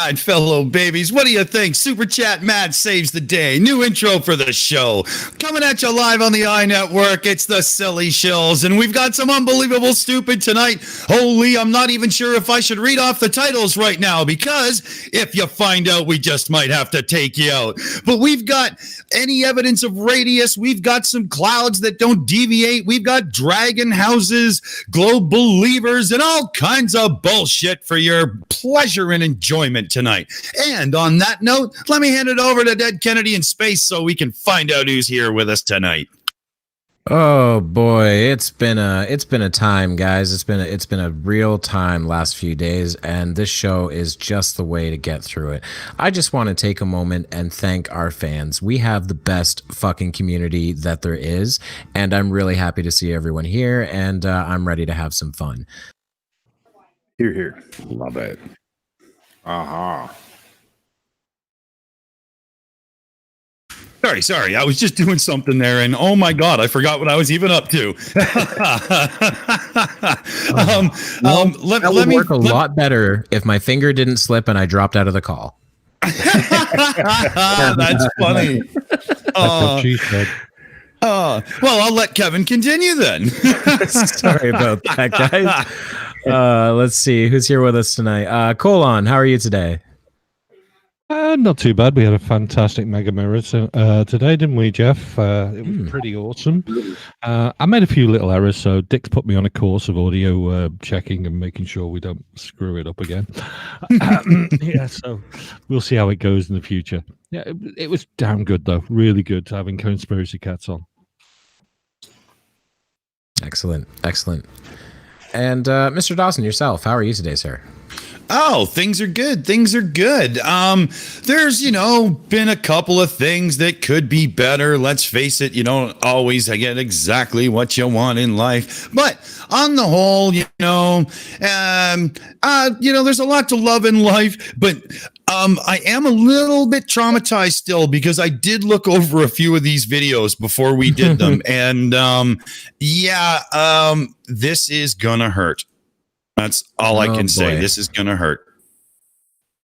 right, fellow babies, what do you think? Super Chat Matt saves the day. New intro for the show. Coming at you live on the EiE Network, it's the Silly Shills, and we've got some unbelievable stupid tonight. Holy, I'm not even sure if I should read off the titles right now, because if you find out, we just might have to take you out. But we've got any evidence of radius, we've got some clouds that don't deviate, we've got dragon houses, globe believers, and all kinds of bullshit for your pleasure and enjoyment tonight. And on that note, let me hand it over to DeadKennedyInSpace so we can find out who's here with us tonight. Oh boy, it's been a time, guys. It's been a real time last few days, and this show is just the way to get through it. I just want to take a moment and thank our fans. We have the best fucking community that there is, and I'm really happy to see everyone here, and I'm ready to have some fun. Hear, hear. Love it. Sorry. I was just doing something there, and oh my god, I forgot what I was even up to. Let me work a lot better if my finger didn't slip and I dropped out of the call. That's funny. Well, I'll let Kevin continue then. Sorry about that, guys. Let's see who's here with us tonight. Colon, how are you today? Not too bad. We had a fantastic Mega Mirror today, didn't we, Jeff? It was pretty awesome. I made a few little errors, so Dick's put me on a course of audio checking and making sure we don't screw it up again. Yeah, so we'll see how it goes in the future. Yeah, it was damn good, though. Really good having Conspiracy Cats on. Excellent. And Mr. Dawson, yourself, how are you today, sir? Oh, things are good. There's, been a couple of things that could be better. Let's face it, you don't always get exactly what you want in life. But on the whole, there's a lot to love in life. But I am a little bit traumatized still because I did look over a few of these videos before we did them. And this is gonna hurt. That's all I can say. This is going to hurt.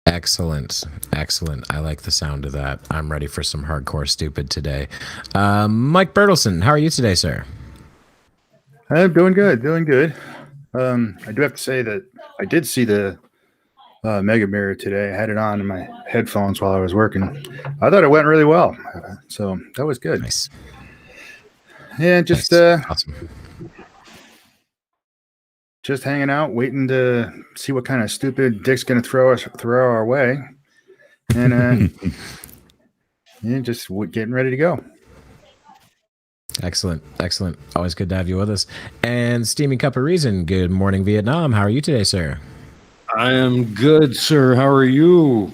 Excellent. I like the sound of that. I'm ready for some hardcore stupid today. Mike Bertelson, how are you today, sir? I'm doing good. I do have to say that I did see the Mega Mirror today. I had it on in my headphones while I was working. I thought it went really well. So that was good. Nice. Yeah, just awesome. Just hanging out, waiting to see what kind of stupid Dick's going to throw our way, and just getting ready to go. Excellent. Always good to have you with us. And Steamy Cup of Reason, good morning, Vietnam. How are you today, sir? I am good, sir. How are you?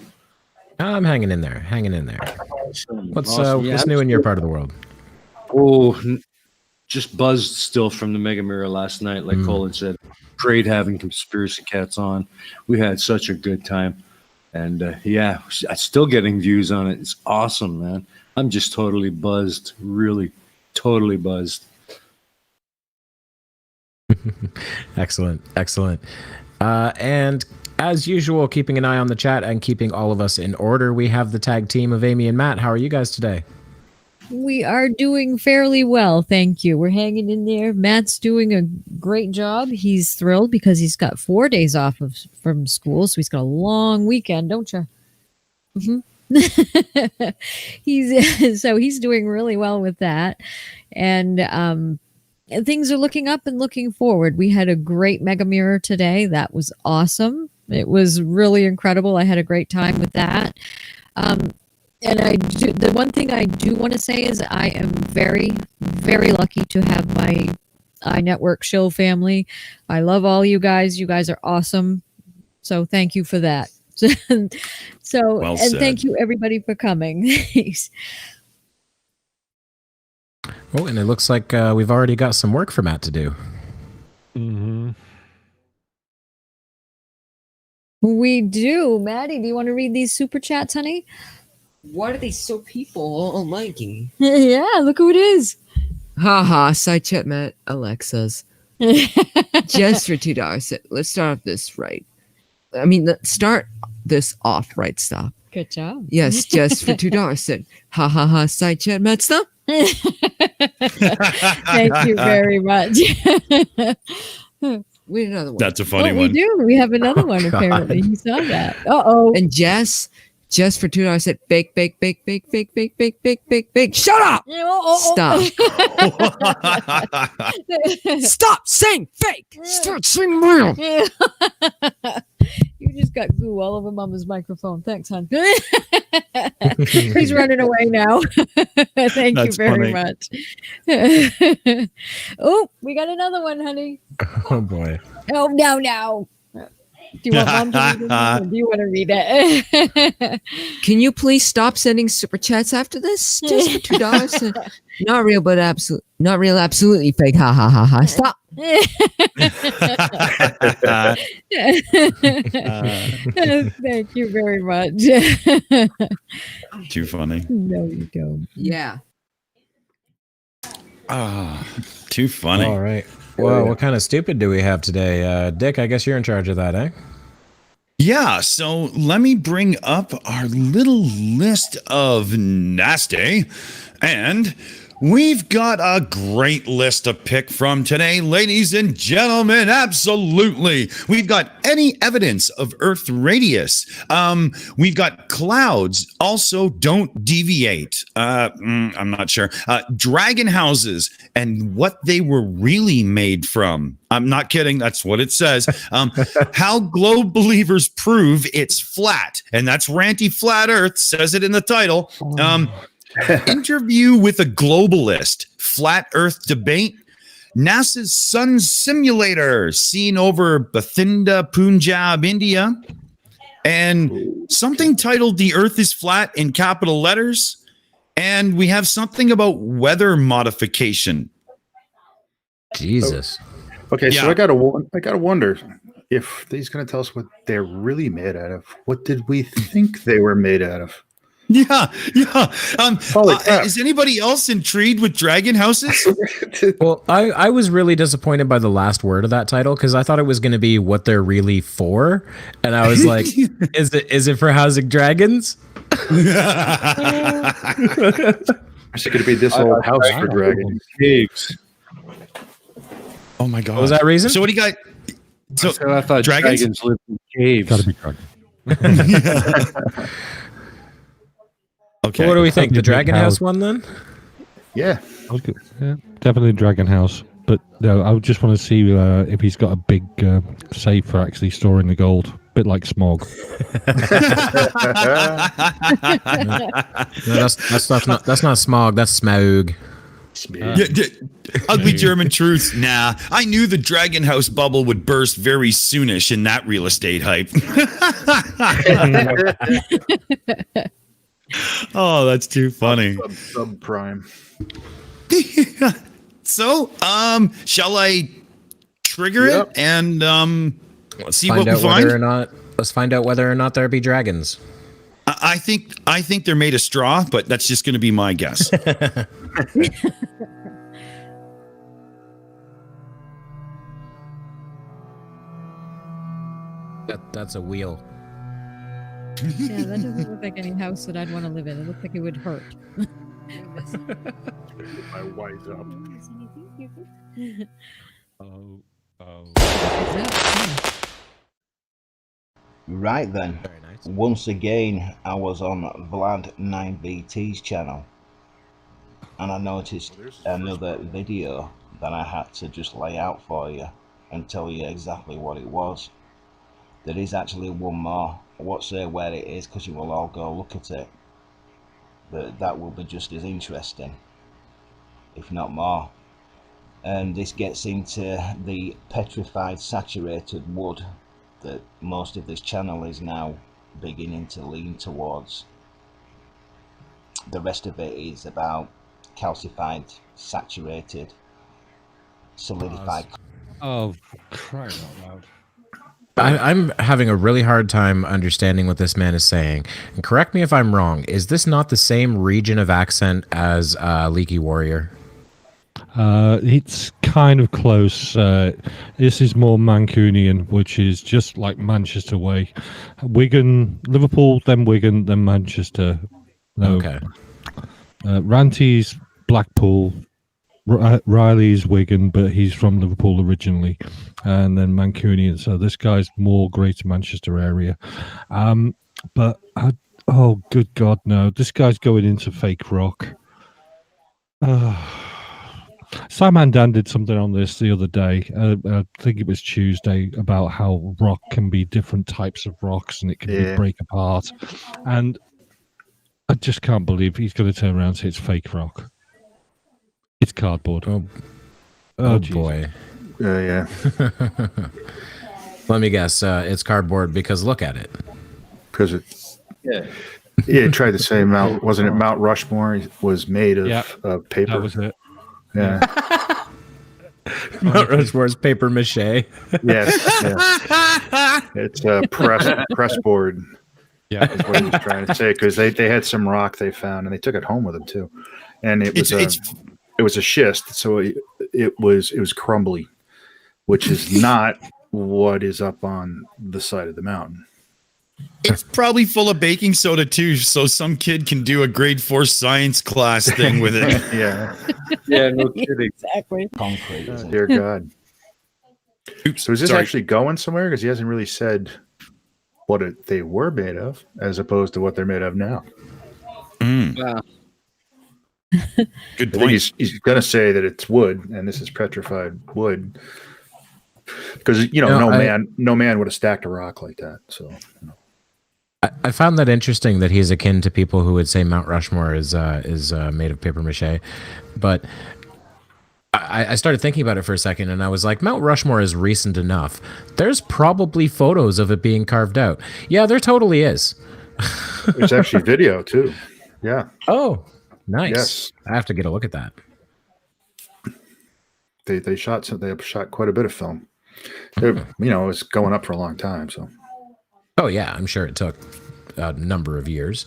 I'm hanging in there. Awesome. What's new in your part of the world? Oh, just buzzed still from the Mega Mirror last night, like Colin said. Great having Conspiracy Cats on. We had such a good time. And still getting views on it. It's awesome, man. I'm just totally buzzed. Really, totally buzzed. Excellent. And as usual, keeping an eye on the chat and keeping all of us in order, we have the tag team of Aimee and Matt. How are you guys today? We are doing fairly well, thank you. We're hanging in there. Matt's doing a great job. He's thrilled because he's got 4 days off from school, so he's got a long weekend, don't you? Mm-hmm. He's doing really well with that, and things are looking up and looking forward. We had a great Mega Mirror today. That was awesome. It was really incredible. I had a great time with that. And the one thing I do want to say is I am very, very lucky to have my EiE Network shill family. I love all you guys. You guys are awesome. So thank you for that. Well said. Thank you everybody for coming. Oh, and it looks like we've already got some work for Matt to do. Mm-hmm. We do. Maddie, do you want to read these super chats, honey? Why are they so people almighty? Yeah, look who it is. Haha, side chat Matt Alexa's. Just for $2. Let's start off this right. I mean, let's start this off. Right, stop. Good job. Yes, just for $2. Said, ha ha ha, side chat, Matt, stop. Thank you very much. We had another one. That's a funny Oh, one. we do. We have another one, God. apparently. You saw that. Uh-oh. And Jess, just for $2, said, fake, fake, fake, fake, fake, fake, fake, fake, fake, fake. Shut up! Stop. Stop saying fake. Start saying real. You just got goo all over Mama's microphone. Thanks, hon. He's running away now. Thank you That's very funny. much. Oh, we got another one, honey. Oh boy. Oh, no. Do you want Mom to read it, or do you want to read it? Can you please stop sending super chats after this? Just for $2. Not real, but absolutely fake. Ha ha ha ha. Stop. Thank you very much. Too funny. No, you don't. Yeah. Too funny. All right. Well, what kind of stupid do we have today? Dick, I guess you're in charge of that, eh? Yeah, so let me bring up our little list of nasty. And we've got a great list to pick from today, ladies and gentlemen. Absolutely. We've got any evidence of Earth radius. We've got clouds. Also, don't deviate. I'm not sure. Dragon houses and what they were really made from. I'm not kidding. That's what it says. How globe believers prove it's flat. And that's Ranty Flat Earth, says it in the title. Interview with a globalist, flat earth debate, NASA's sun simulator seen over Bathinda, Punjab, India, and something titled The Earth is Flat in capital letters. And we have something about weather modification. Jesus. Okay, so Yeah. I gotta wonder if he's gonna tell us what they're really made out of. What did we think they were made out of? Yeah. Holy crap. Is anybody else intrigued with dragon houses? Well, I was really disappointed by the last word of that title because I thought it was going to be what they're really for, and I was like, is it for housing dragons? Is it gonna be this old house for dragons? Caves. Oh my god. What was that reason? So what do you got? So I thought dragons? dragons lived in caves. Gotta be dragon. Okay. So what do we think? The Big Dragon House house. one then? Yeah. Yeah, definitely Dragon House. But no, I just want to see if he's got a big safe for actually storing the gold. Bit like Smog. No, that's not smog. That's smog. Ugly German truth. Nah, I knew the Dragon House bubble would burst very soonish in that real estate hype. Oh, that's too funny. Subprime. So, shall I trigger Yep. it and let's see what Find we out find? whether or not. Let's find out whether or not there be dragons. I think they're made of straw, but that's just going to be my guess. That's a wheel. Yeah, that doesn't look like any house that I'd want to live in. It looks like it would hurt. My wise up. Right then, Very nice. once again I was on Vlad9BT's channel and I noticed another video that I had to just lay out for you and tell you exactly what it was. There is actually one more. I won't say where it is because you will all go look at it, but that will be just as interesting, if not more. And this gets into the petrified saturated wood that most of this channel is now beginning to lean towards. The rest of it is about calcified, saturated, solidified. Oh, crying out loud. I'm having a really hard time understanding what this man is saying. And correct me if I'm wrong. Is this not the same region of accent as Leaky Warrior? It's kind of close. This is more Mancunian, which is just like Manchester way. Wigan, Liverpool, then Wigan, then Manchester. No. Okay. Ranty's Blackpool. Riley's Wigan, but he's from Liverpool originally, and then Mancunian. So this guy's more Greater Manchester area. But oh, good God, no! This guy's going into fake rock. Simon Dan did something on this the other day. I think it was Tuesday, about how rock can be different types of rocks and it can break apart. And I just can't believe he's going to turn around and say it's fake rock. It's cardboard. Oh boy. Yeah. Let me guess. It's cardboard because look at it. Because it tried to say wasn't it Mount Rushmore was made of paper? That was it. Yeah. Mount Rushmore's paper mache. Yes. It's a press board. Yeah, is what he was trying to say, because they had some rock they found and they took it home with them too, and it was a schist, so it was crumbly, which is not what is up on the side of the mountain. It's probably full of baking soda too, so some kid can do a grade 4 science class thing with it. Yeah, no kidding. Exactly. Concrete. Oh, dear God. So is this actually going somewhere? Because he hasn't really said what they were made of, as opposed to what they're made of now. Wow. Good I think point. he's going to say that it's wood, and this is petrified wood, because no man would have stacked a rock like that. So I found that interesting that he's akin to people who would say Mount Rushmore is made of paper mache, but I started thinking about it for a second, and I was like, Mount Rushmore is recent enough. There's probably photos of it being carved out. Yeah, there totally is. there's actually video too. Yeah. Oh, nice. Yes. I have to get a look at that. They shot quite a bit of film. It was going up for a long time. So. Oh yeah, I'm sure it took a number of years.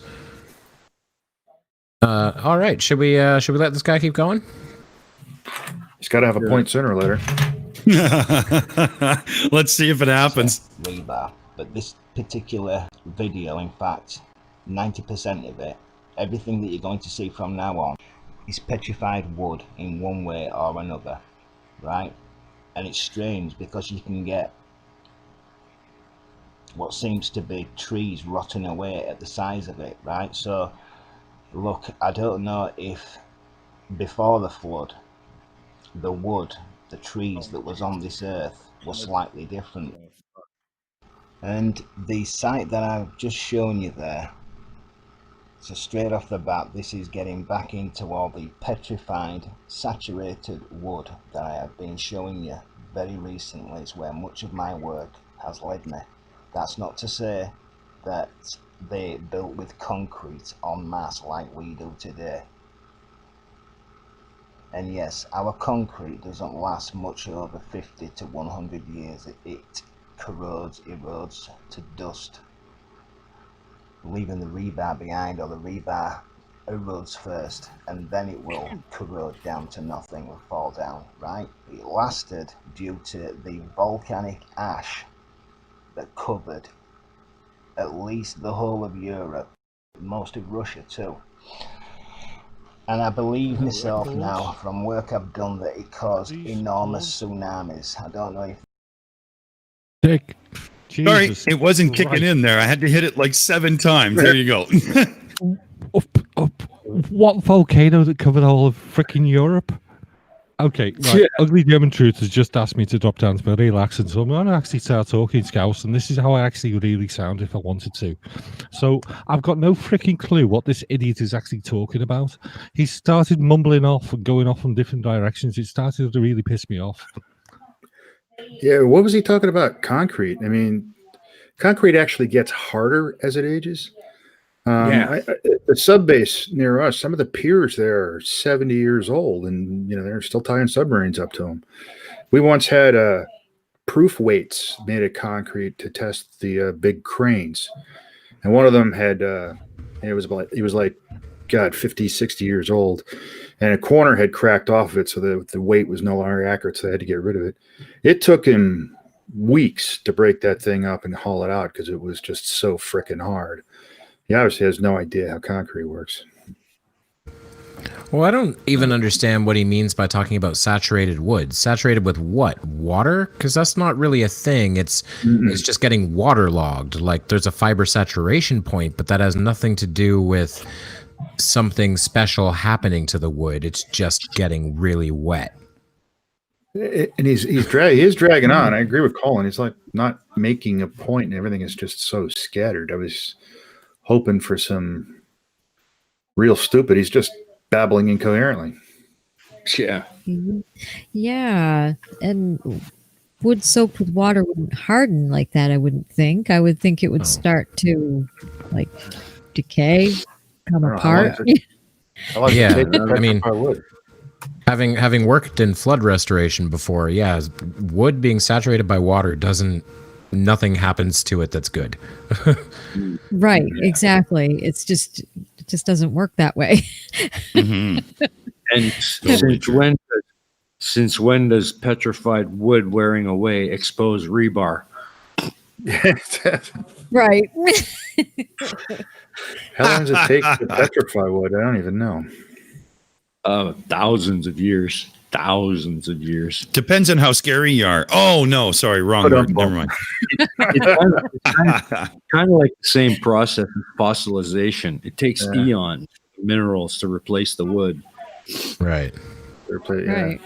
All right, should we let this guy keep going? He's got to have a point sooner or later. Let's see if it happens. Rebar, but this particular video, in fact, 90% of it, everything that you're going to see from now on, is petrified wood in one way or another, right? And it's strange because you can get what seems to be trees rotting away at the size of it, right? So look, I don't know if before the flood the wood, the trees that was on this earth was slightly different. And the site that I've just shown you there, so straight off the bat, this is getting back into all the petrified, saturated wood that I have been showing you very recently. It's where much of my work has led me. That's not to say that they built with concrete en masse like we do today. And yes, our concrete doesn't last much over 50 to 100 years. It corrodes, erodes to dust, leaving the rebar behind, or the rebar erodes first, and then it will corrode down to nothing and fall down, right? It lasted due to the volcanic ash that covered at least the whole of Europe, most of Russia too. And I believe myself now, from work I've done, that it caused enormous tsunamis. I don't know if... Dick, Sorry, it wasn't kicking in there. I had to hit it like 7 times. There you go. What volcano that covered all of freaking Europe? Okay, right. Yeah. Ugly German Truth has just asked me to drop down to my real accent, so I'm going to actually start talking Scouse, and this is how I actually really sound if I wanted to. So I've got no freaking clue what this idiot is actually talking about. He started mumbling off and going off in different directions. It started to really piss me off. Yeah, what was he talking about? Concrete. I mean, concrete actually gets harder as it ages. The sub base near us, some of the piers there are 70 years old, and they're still tying submarines up to them. We once had proof weights made of concrete to test the big cranes, and one of them had it was like God, 50, 60 years old. And a corner had cracked off of it, so the weight was no longer accurate, so they had to get rid of it. It took him weeks to break that thing up and haul it out because it was just so freaking hard. He obviously has no idea how concrete works. Well, I don't even understand what he means by talking about saturated wood. Saturated with what? Water? Because that's not really a thing. It's just getting waterlogged. Like there's a fiber saturation point, but that has nothing to do with something special happening to the wood. It's just getting really wet. And he is dragging on. I agree with Colin. He's like not making a point, and everything is just so scattered. I was hoping for some real stupid. He's just babbling incoherently. Yeah. Yeah. And wood soaked with water wouldn't harden like that, I wouldn't think. I would think it would start to like decay, come apart. Yeah, I mean, having worked in flood restoration before, yeah, wood being saturated by water nothing happens to it that's good. Right, exactly. It just doesn't work that way. And since when does petrified wood wearing away expose rebar? Right. How long does it take to petrify wood? I don't even know. Thousands of years. Thousands of years. Depends on how scary you are. Oh no, sorry, wrong word. Never mind. It's kind of like the same process as fossilization. It takes eons for minerals to replace the wood. Right. Right.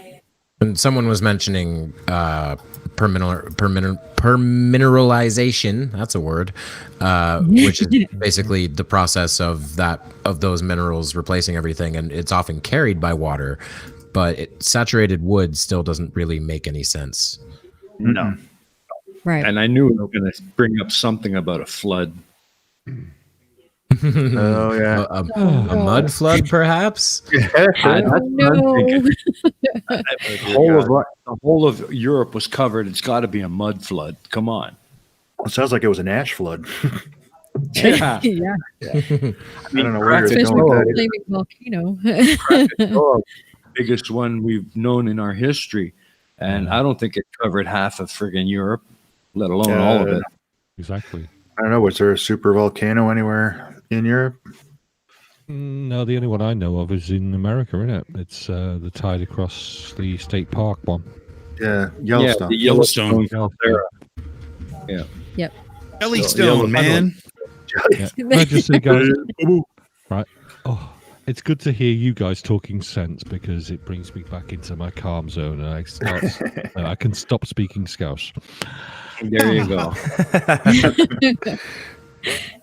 And someone was mentioning permineralization. That's a word, which is basically the process of those minerals replacing everything, and it's often carried by water. But saturated wood still doesn't really make any sense. No. Right. And I knew we were going to bring up something about a flood. Oh yeah, a mud flood, perhaps. The whole of Europe was covered. It's got to be a mud flood. Come on. It sounds like it was an ash flood. Yeah. Yeah. I don't know where you're Especially going with with a flaming volcano. Biggest one we've known in our history. And I don't think it covered half of friggin' Europe, let alone all of it. Exactly. I don't know. Was there a super volcano anywhere in Europe? No, the only one I know of is in America, isn't it? It's the tide across the state park one. Yeah, Yellowstone. Yeah, the Yellowstone. Yep. Yellowstone, man. Yeah. Can I just say, guys, right? Oh, it's good to hear you guys talking sense because it brings me back into my calm zone and I can stop speaking Scouse. There you go.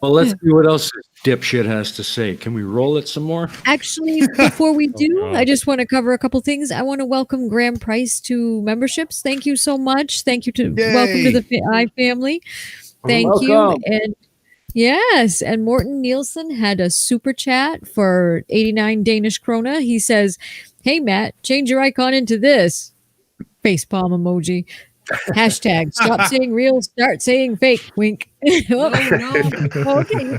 Well, let's see what else this dipshit has to say. Can we roll it some more? Actually, before we do, I just want to cover a couple things. I want to welcome Graham Price to memberships. Thank you so much. Thank you to welcome to the EiE family. Thank you. And yes, and Morton Nielsen had a super chat for 89 Danish krona. He says, "Hey Matt, change your icon into this." Facepalm emoji. Hashtag stop saying real, start saying fake. Wink. Oh, no. Okay.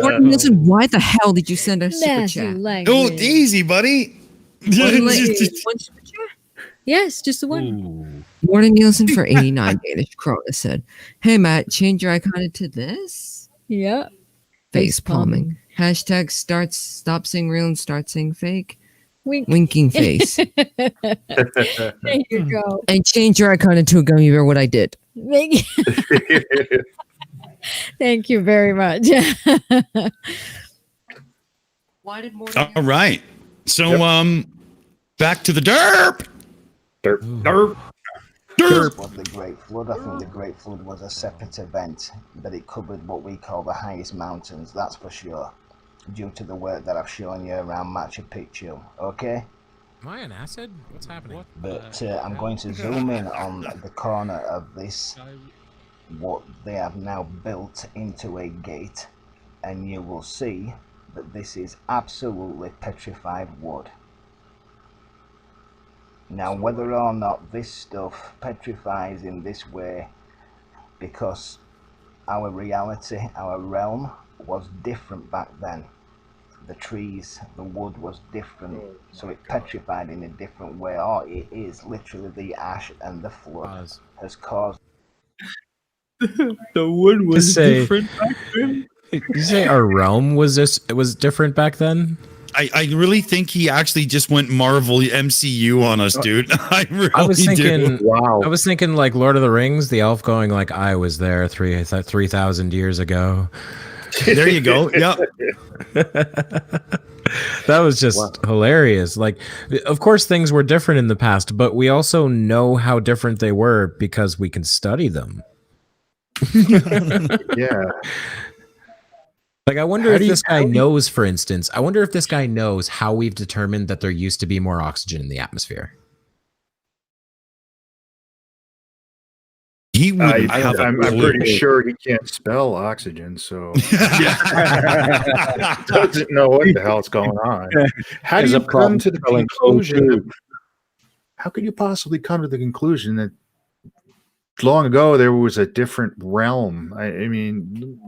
Morton Nielsen, why the hell did you send us super Nasty chat? language. Oh, easy, buddy. One super chat? Yes, just the one. Ooh. Morton Nielsen for 89 Danish krona said, "Hey Matt, change your icon to this." Yeah. Face palming. Hashtag stop saying real and start saying fake. Wink. Winking face. There you go. And change your icon into a gummy bear. What I did. Thank you very much. Why did Morton? All right. So, back to the derp. Derp. Of the Great Flood. I think the Great Flood was a separate event, but it covered what we call the highest mountains, that's for sure, due to the work that I've shown you around Machu Picchu, okay? Am I on acid? What's happening? But I'm going to zoom in on the corner of this, what they have now built into a gate, and you will see that this is absolutely petrified wood. Now, whether or not this stuff petrifies in this way because our reality, our realm, was different back then. The trees, the wood was different, so it petrified in a different way. Or it is literally the ash and the flood has caused. The wood was different back then. You say our realm was different back then? I really think he actually just went Marvel MCU on us, dude. I was thinking, do. Wow. I was thinking like Lord of the Rings, the elf going like, I was there 3,000 years ago. There you go. Yep. That was just hilarious. Like, of course, things were different in the past, but we also know how different they were because we can study them. Yeah. Like, I wonder if this guy knows, for instance, I wonder if this guy knows how we've determined that there used to be more oxygen in the atmosphere. He would. I'm pretty sure he can't spell oxygen, so doesn't know what the hell's going on. How do you come to the conclusion? How could you possibly come to the conclusion that long ago there was a different realm? I mean,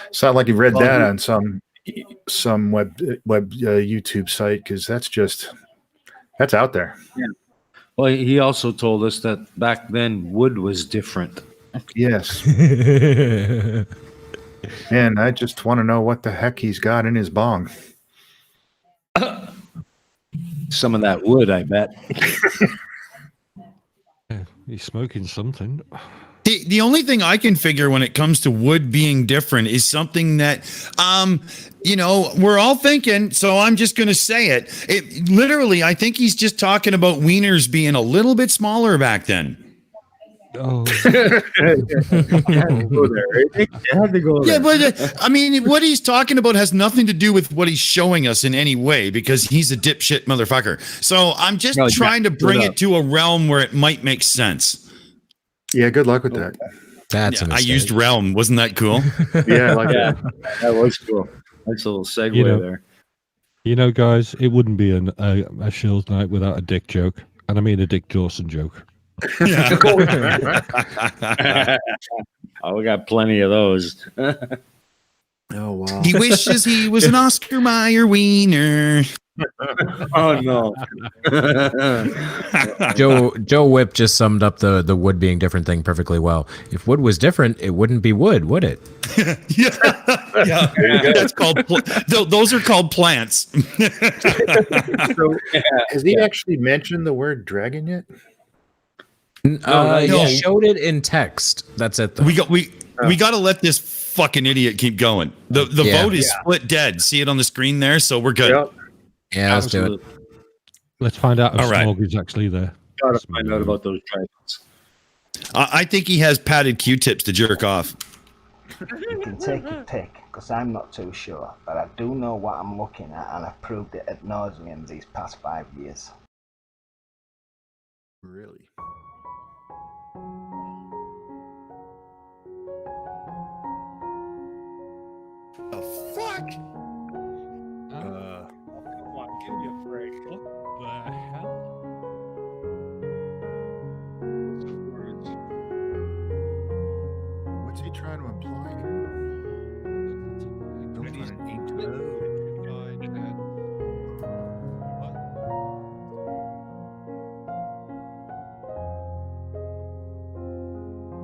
it's not like you read that on some web YouTube site, because that's out there. Yeah. Well, he also told us that back then wood was different. Yes. Man, I just want to know what the heck he's got in his bong. Some of that wood, I bet. Yeah, he's smoking something. The only thing I can figure when it comes to wood being different is something that, we're all thinking, so I'm just going to say it. It literally, I think he's just talking about wieners being a little bit smaller back then. Oh. Had to go there. Yeah, but I mean, what he's talking about has nothing to do with what he's showing us in any way, because he's a dipshit motherfucker. So I'm just trying to bring it to a realm where it might make sense. Yeah, good luck with that. That's I used realm. Wasn't that cool? Yeah, like that was cool. That's a little segue there. You know, guys, it wouldn't be a Shills night without a dick joke. And I mean a Dick Dawson joke. Oh, we got plenty of those. Oh, wow. He wishes he was an Oscar Mayer wiener. Oh, no. Joe Whip just summed up the wood being different thing perfectly well. If wood was different, it wouldn't be wood, would it? Yeah. That's called. Those are called plants. So, has he actually mentioned the word dragon yet? He showed it in text. That's it. Though. We got to let this fucking idiot keep going. The vote is split dead. See it on the screen there, so we're good. Yep. Yeah, let's do it. Let's find out if All right. Smog is actually there. Gotta find out about those dragons. I think he has padded Q-tips to jerk off. You can take your pick, because I'm not too sure, but I do know what I'm looking at, and I've proved it ad nauseum these past 5 years. Really? The fuck? Come on, give me a break. What the hell? What's he trying to imply here? Don't find an ink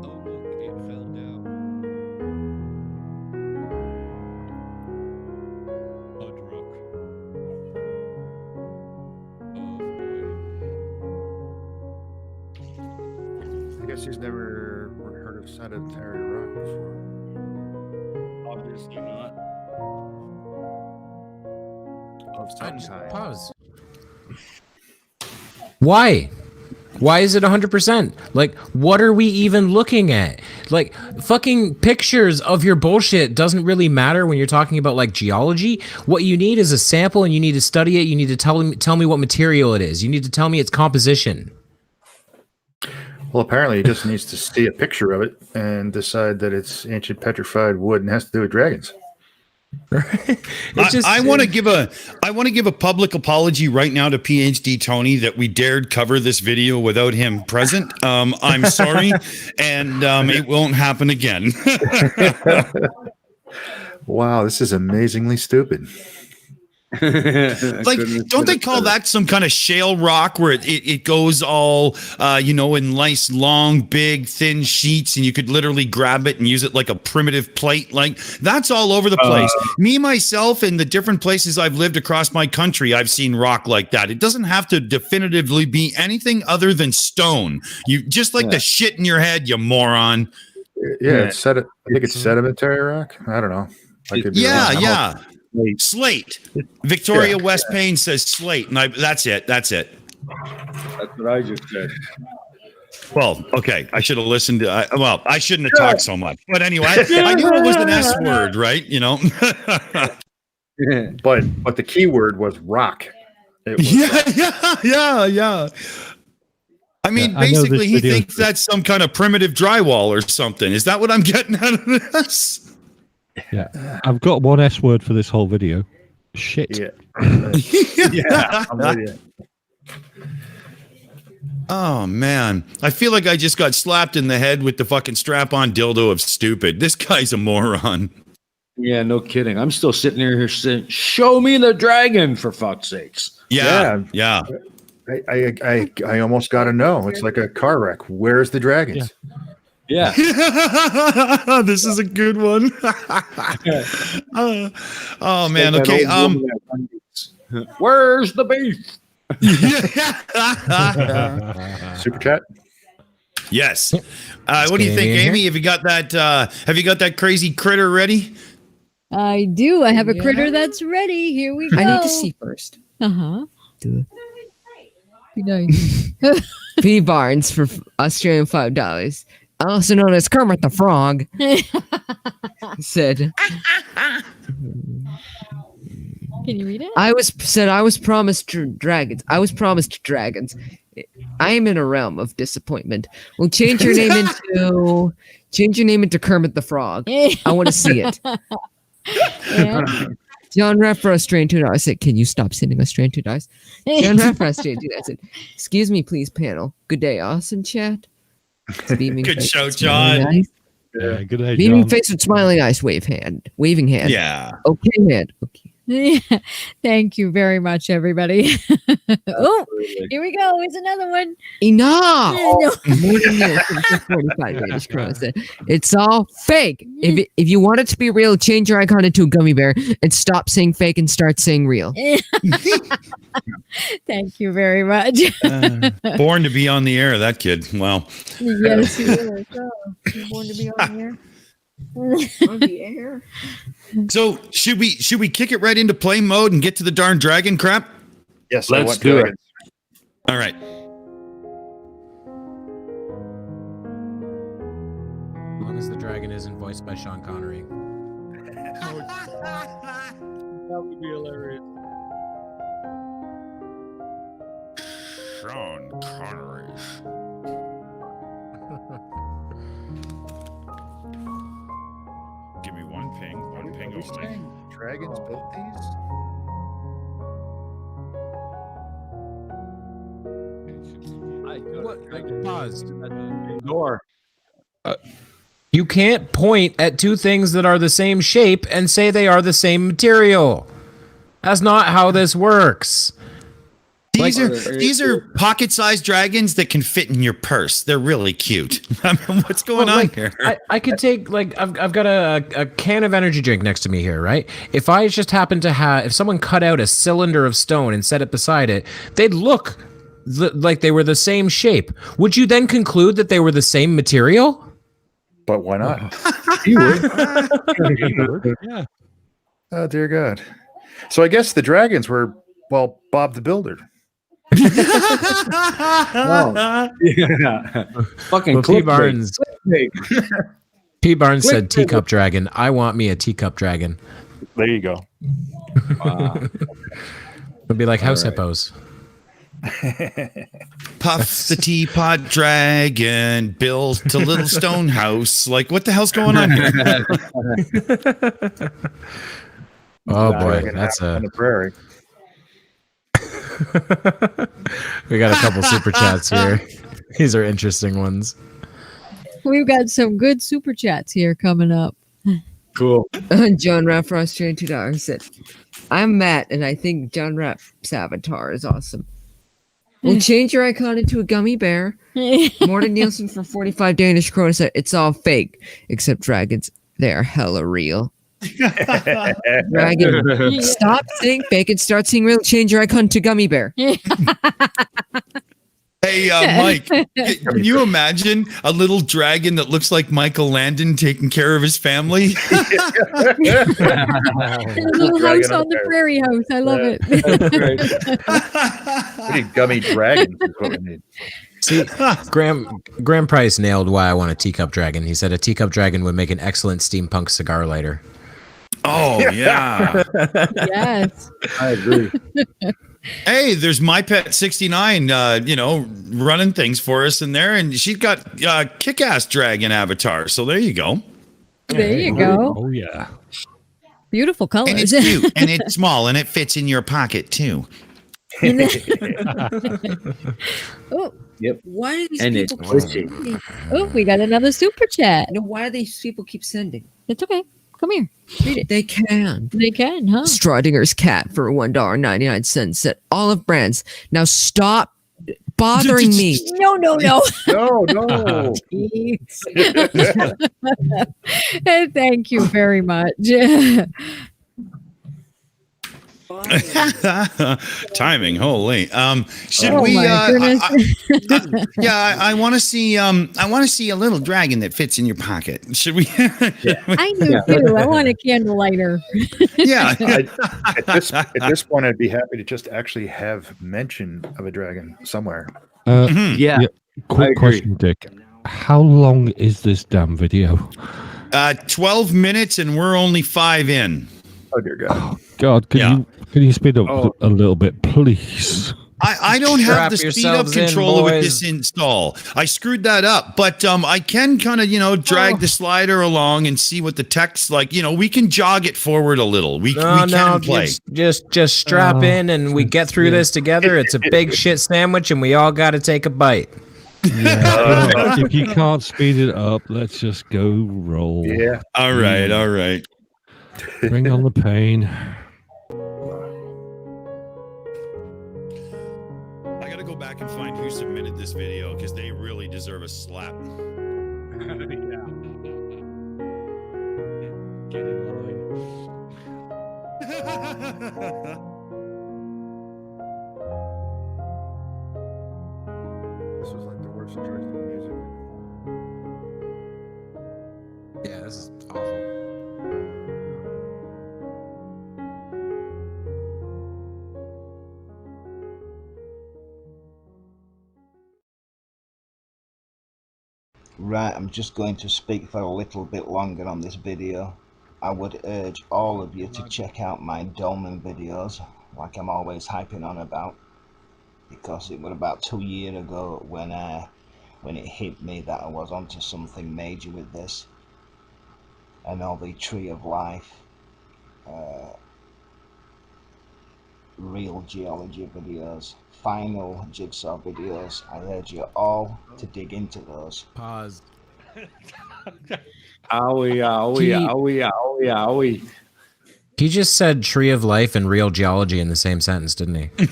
Oh, look, it fell down. Blood rock. Oh, I guess he's never heard of Sedentary Rock before. Obviously not. Of some kind. Pause. Why? Why is it 100%? Like, what are we even looking at? Like, fucking pictures of your bullshit doesn't really matter when you're talking about, like, geology. What you need is a sample, and you need to study it. You need to tell me what material it is. You need to tell me its composition. Well, apparently he just needs to see a picture of it and decide that it's ancient petrified wood and has to do with dragons. I want to give a public apology right now to PhD Tony that we dared cover this video without him present. I'm sorry, and it won't happen again. Wow, this is amazingly stupid. Like, don't they call that some kind of shale rock where it goes all, in nice, long, big, thin sheets, and you could literally grab it and use it like a primitive plate? Like, that's all over the place. Me, myself, in the different places I've lived across my country, I've seen rock like that. It doesn't have to definitively be anything other than stone. You just like the shit in your head, you moron. Yeah, I think it's sedimentary rock. I don't know. I could be wrong. Yeah. Slate. Victoria West Payne says slate, and that's it. That's what I just said. Well, okay. I should have listened to. I shouldn't have talked so much. But anyway, I knew it was an S word, right? But the key word was rock. It was Yeah. I mean, basically, he thinks that's some kind of primitive drywall or something. Is that what I'm getting out of this? Yeah, I've got one S word for this whole video. Shit. Yeah. I'm with you. Oh man, I feel like I just got slapped in the head with the fucking strap-on dildo of stupid. This guy's a moron. Yeah, no kidding. I'm still sitting here saying, "Show me the dragon, for fuck's sakes." Yeah. I almost got to know. It's like a car wreck. Where's the dragons? Yeah. This is a good one. Oh man. Okay. Where's the beef? Super chat. Yes. What do you think, Aimee? Have you got that crazy critter ready? I do. I have a critter that's ready. Here we go. I need to see first. Uh-huh. P Barnes for Australian $5. Also known as Kermit the Frog. Said. Can you read it? I was promised dragons. I was promised dragons. I am in a realm of disappointment. We'll change your name into Kermit the Frog. I want to see it. Yeah. John Refra strain $2. I said, can you stop sending us strain $2? John Refra strain $2. I said, excuse me, please, panel. Good day, awesome chat. Good show, John. Yeah, good day, Beaming John. face with smiling eyes, waving hand. Yeah. Okay, hand. Okay. Thank you very much, everybody. Oh, here we go. Here's another one. Enough. No. Morning Neil, 45 British Crown said, it's all fake. If you want it to be real, change your icon into a gummy bear and stop saying fake and start saying real. Thank you very much. Born to be on the air, that kid. Wow. Yes, he is. He's born to be on the air. On the air. So should we kick it right into play mode and get to the darn dragon crap? Yes, let's do it. All right. As long as the dragon isn't voiced by Sean Connery. That would be hilarious. Sean Connery. Give me one ping only. Dragons built these? Paused. Thor. You can't point at two things that are the same shape and say they are the same material. That's not how this works. These are pocket-sized dragons that can fit in your purse. They're really cute. I mean, what's going on here? I could take I've got a can of energy drink next to me here, right? If I just happen to if someone cut out a cylinder of stone and set it beside it, they'd look like they were the same shape. Would you then conclude that they were the same material? But why not? You would. Yeah. Oh dear God. So I guess the dragons were Bob the Builder. Yeah. Fucking Well, P. Barnes. P. Barnes said Clickbait. teacup dragon. I want me a teacup dragon. There you go. It'd be like house hippos. Puff the teapot dragon built a little stone house. Like, what the hell's going on here? Oh boy, Dragon that's on the prairie. we got a couple super chats here. These are interesting ones. We've got some good super chats here coming up. Cool. John Rapp Frost $22 said, I'm Matt, and I think John Rapp's avatar is awesome. We'll change your icon into a gummy bear. Morten Nielsen for 45 Danish kroner said, it's all fake, except dragons. They're hella real. Dragon, stop saying fake and start seeing real. Change your icon to gummy bear. Hey, Mike, can you imagine a little dragon that looks like Michael Landon taking care of his family? A little house on the prairie house. I love it. We need gummy dragons is what we need. See, Graham Price nailed why I want a teacup dragon. He said a teacup dragon would make an excellent steampunk cigar lighter. Oh, yeah. Yes. I agree. Hey, there's My Pet 69, running things for us in there, and she's got kick-ass dragon avatar. So there you go. There you go. Oh, yeah. Beautiful colors. And it's cute, and it's small, and it fits in your pocket, too. Oh, Yep. Why do these And it's people keep glitchy. sending? oh, we got another super chat. No, why do these people keep sending? It's okay. Come here. Read it. They can. They can, huh? Strodinger's cat for $1.99 said olive brands. Now stop bothering me. No. No. Thank you very much. Timing, holy. Should Oh we? my goodness. I want to see. I want to see a little dragon that fits in your pocket. Should we? I do too. I want a candle lighter. Yeah. At this point, I'd be happy to just actually have mention of a dragon somewhere. Yeah. I Quick agree. question, Dick. How long is this damn video? 12 minutes, and we're only 5 in. Oh dear God! God, can you speed up a little bit, please? I don't have the speed up yourselves in, controller with boys. this install. I screwed that up, but I can kind of drag the slider along and see what the text like. We can jog it forward a little. We can play. Just strap in and we get through this together. It's a big shit sandwich and we all got to take a bite. Yeah. If you can't speed it up, let's just go roll. Yeah. All right. Bring on the pain. I gotta go back and find who submitted this video because they really deserve a slap. Get in line. This was like the worst choice of music. Yeah, this is awful. Right, I'm just going to speak for a little bit longer on this video. I would urge all of you to check out my Dolmen videos, like I'm always hyping on about, because it was about 2 years ago when it hit me that I was onto something major with this, and all the Tree of Life, real geology videos, final jigsaw videos. I urge you all to dig into those. Pause. Owie. He just said tree of life and real geology in the same sentence, didn't he? He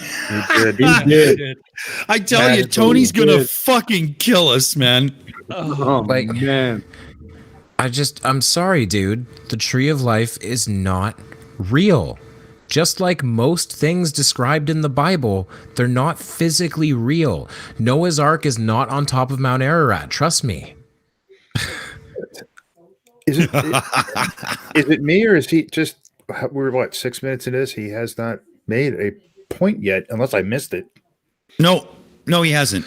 did. I tell you, Tony's gonna fucking kill us, man. Oh, man. I'm sorry, dude. The tree of life is not real. Just like most things described in the Bible, they're not physically real. Noah's Ark is not on top of Mount Ararat. Trust me. Is it me or is he just? We're what 6 minutes into this? He has not made a point yet, unless I missed it. No, he hasn't.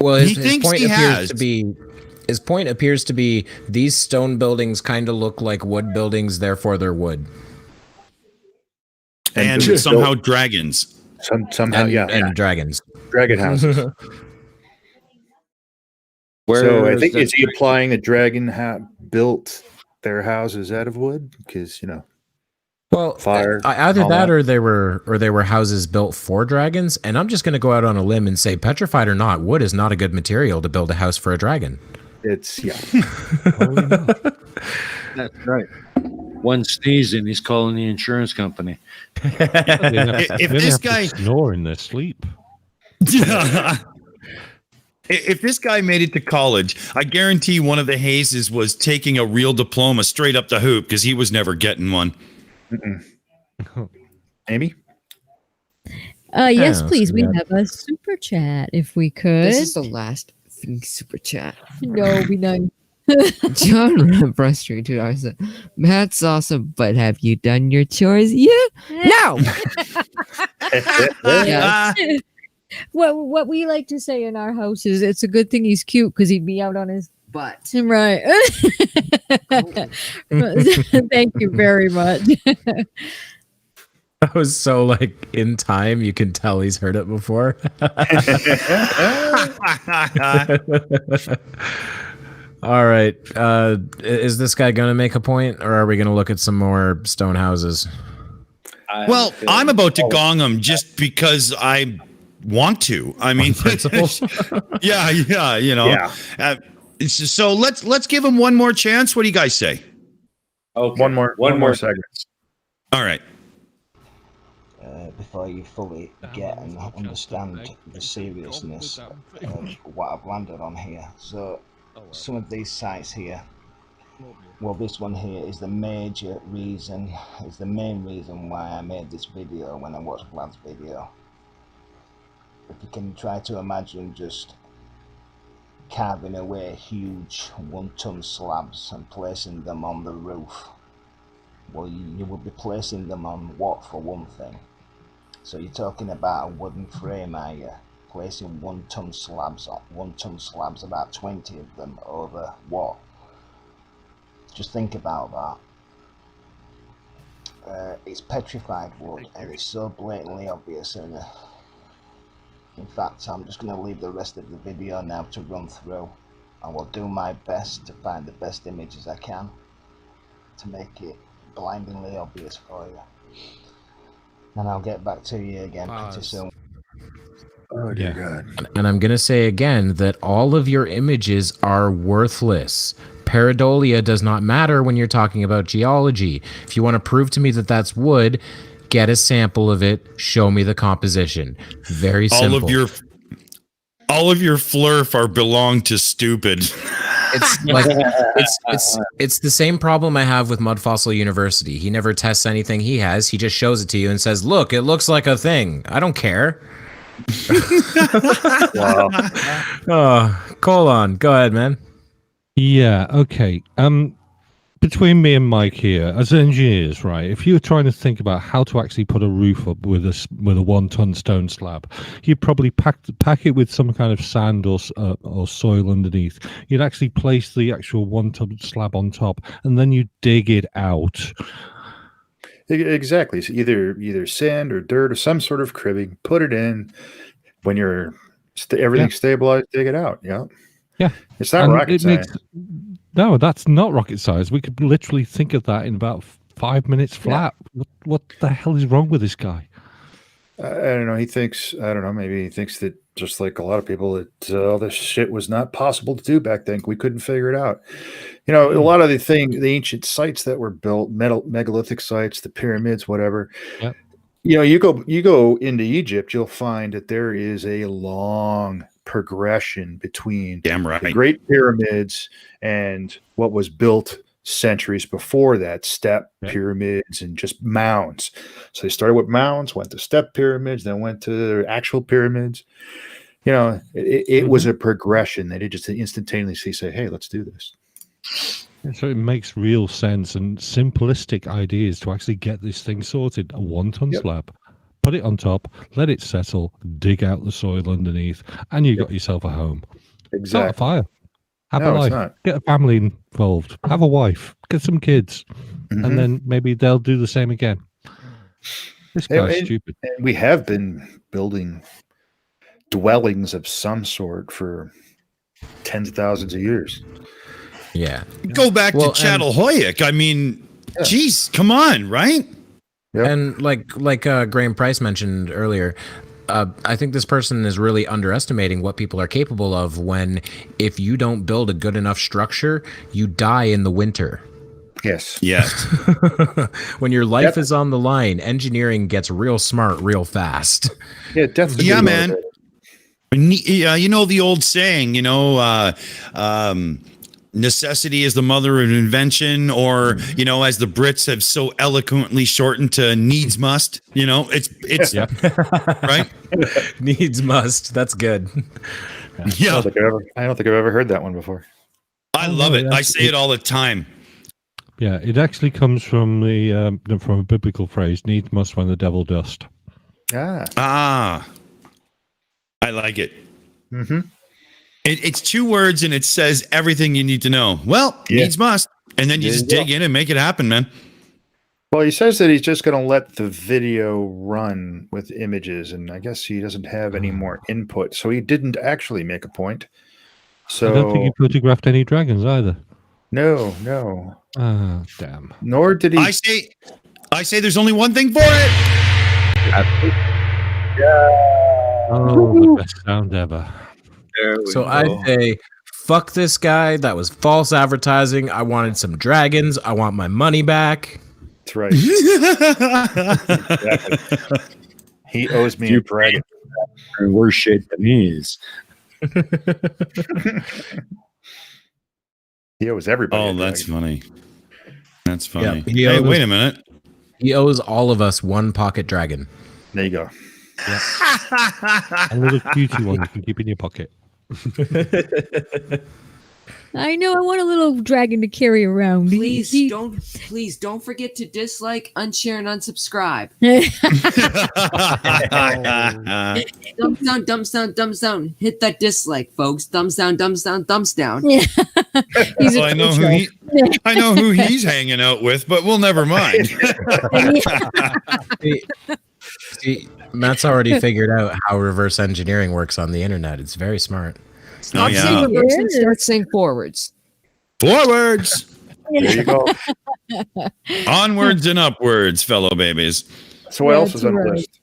Well, He thinks he has. His point appears to be these stone buildings kind of look like wood buildings, therefore they're wood. And just somehow dragons. Somehow, And dragons. dragon houses. So I think is he implying the dragon built their houses out of wood? Because Well, fire, either all that that. or they were houses built for dragons. And I'm just going to go out on a limb and say, petrified or not, wood is not a good material to build a house for a dragon. It's That's right. One sneeze and he's calling the insurance company. If They this have to guy, snore in their sleep. if this guy made it to college, I guarantee one of the Hayeses was taking a real diploma straight up the hoop because he was never getting one. Amy? Yes, Yeah, please. so We that- have a super chat if we could. This is the last super chat. No, we don't. John Frustrated 2 hours. Matt's awesome, but have you done your chores yet? No. Yeah. What we like to say in our house is it's a good thing he's cute because he'd be out on his But right. Thank you very much. That was so like in time. You can tell he's heard it before. All right. Is this guy going to make a point, or are we going to look at some more stone houses? Well, I'm about to gong him just because I want to. I mean, yeah, you know. Yeah. So let's give him one more chance. What do you guys say? Okay. One more segment. All right. Before you fully get and understand the seriousness of what I've landed on here. So, some of these sites here, well, this one here is the main reason why I made this video when I watched Vlad's video. If you can try to imagine just carving away huge 1-ton slabs and placing them on the roof, well, you would be placing them on what, for one thing? So you're talking about a wooden frame, are you? Placing 1-ton slabs, about 20 of them over what? Just think about that. It's petrified wood, and it's so blatantly obvious. And in fact, I'm just going to leave the rest of the video now to run through. I will do my best to find the best images I can to make it blindingly obvious for you. And I'll get back to you again pretty soon. Oh, dear God. And I'm going to say again that all of your images are worthless. Pareidolia does not matter when you're talking about geology. If you want to prove to me that that's wood, get a sample of it, show me the composition. Very simple. All of your flurf are belong to stupid. It's like it's the same problem I have with Mud Fossil University. He never tests anything he has. He just shows it to you and says, "Look, it looks like a thing." I don't care. Wow. Oh, Colon, go ahead, man. Yeah, okay. Between me and Mike here, as engineers, right, if you were trying to think about how to actually put a roof up with a 1-ton stone slab, you'd probably pack it with some kind of sand or soil underneath. You'd actually place the actual 1-ton slab on top, and then you dig it out. Exactly. So either sand or dirt or some sort of cribbing, put it in. When you're everything's stabilized, dig it out. Yeah. Yeah. It's not rocket science. No, that's not rocket science. We could literally think of that in about 5 minutes flat. Yeah. What the hell is wrong with this guy? I don't know. Maybe he thinks that, just like a lot of people, that all this shit was not possible to do back then. We couldn't figure it out. You know, a lot of the ancient sites that were built, megalithic sites, the pyramids, whatever. Yep. You know, you go into Egypt, you'll find that there is a long progression between the Great Pyramids and what was built centuries before that, step pyramids and just mounds. So they started with mounds, went to step pyramids, then went to actual pyramids. You know, it was a progression. They did just instantaneously say, "Hey, let's do this." So it makes real sense and simplistic ideas to actually get this thing sorted. A 1-ton slab, put it on top, let it settle, dig out the soil underneath, and you got yourself a home. Exactly. Start a fire. Have a life. Get a family involved. Have a wife. Get some kids. And then maybe they'll do the same again. This guy's stupid. And we have been building dwellings of some sort for tens of thousands of years. Yeah. Go back to Chattelhoyuk. I mean, geez, come on, right? Yep. And like Graham Price mentioned earlier, I think this person is really underestimating what people are capable of when, if you don't build a good enough structure, you die in the winter. Yes. Yes. When your life is on the line, engineering gets real smart real fast. Yeah, death's Yeah, man. You know the old saying, necessity is the mother of invention, or, as the Brits have so eloquently shortened to needs must, it's right. Needs must. That's good. Yeah. I don't think I've ever heard that one before. I love it. I say it all the time. Yeah, it actually comes from from a biblical phrase: "Needs must when the devil dost." Ah. I like it. Mm-hmm. It's 2 words and it says everything you need to know. Well, needs must. And then you just dig in and make it happen, man. Well, he says that he's just going to let the video run with images, and I guess he doesn't have any more input. So he didn't actually make a point. So I don't think he photographed any dragons either. No. Ah, damn. Nor did he. I say there's only one thing for it. Oh, the best sound ever. So I say, fuck this guy. That was false advertising. I wanted some dragons. I want my money back. That's right. Exactly. He owes me a dragon. Worse shape than he is. He owes everybody. Oh, that's funny. That's funny. Yeah, hey, wait a minute. He owes all of us one pocket dragon. There you go. A little cutie one you can keep in your pocket. I know. I want a little dragon to carry around. Please don't forget to dislike, unshare, and unsubscribe. Thumbs down. Hit that dislike, folks. Thumbs down. Yeah. He's I know who he's hanging out with, but we'll never mind. See, Matt's already figured out how reverse engineering works on the internet. It's very smart. Stop saying reverse and start saying forwards. Forwards. There you go. Onwards and upwards, fellow babies. So what else was on the list?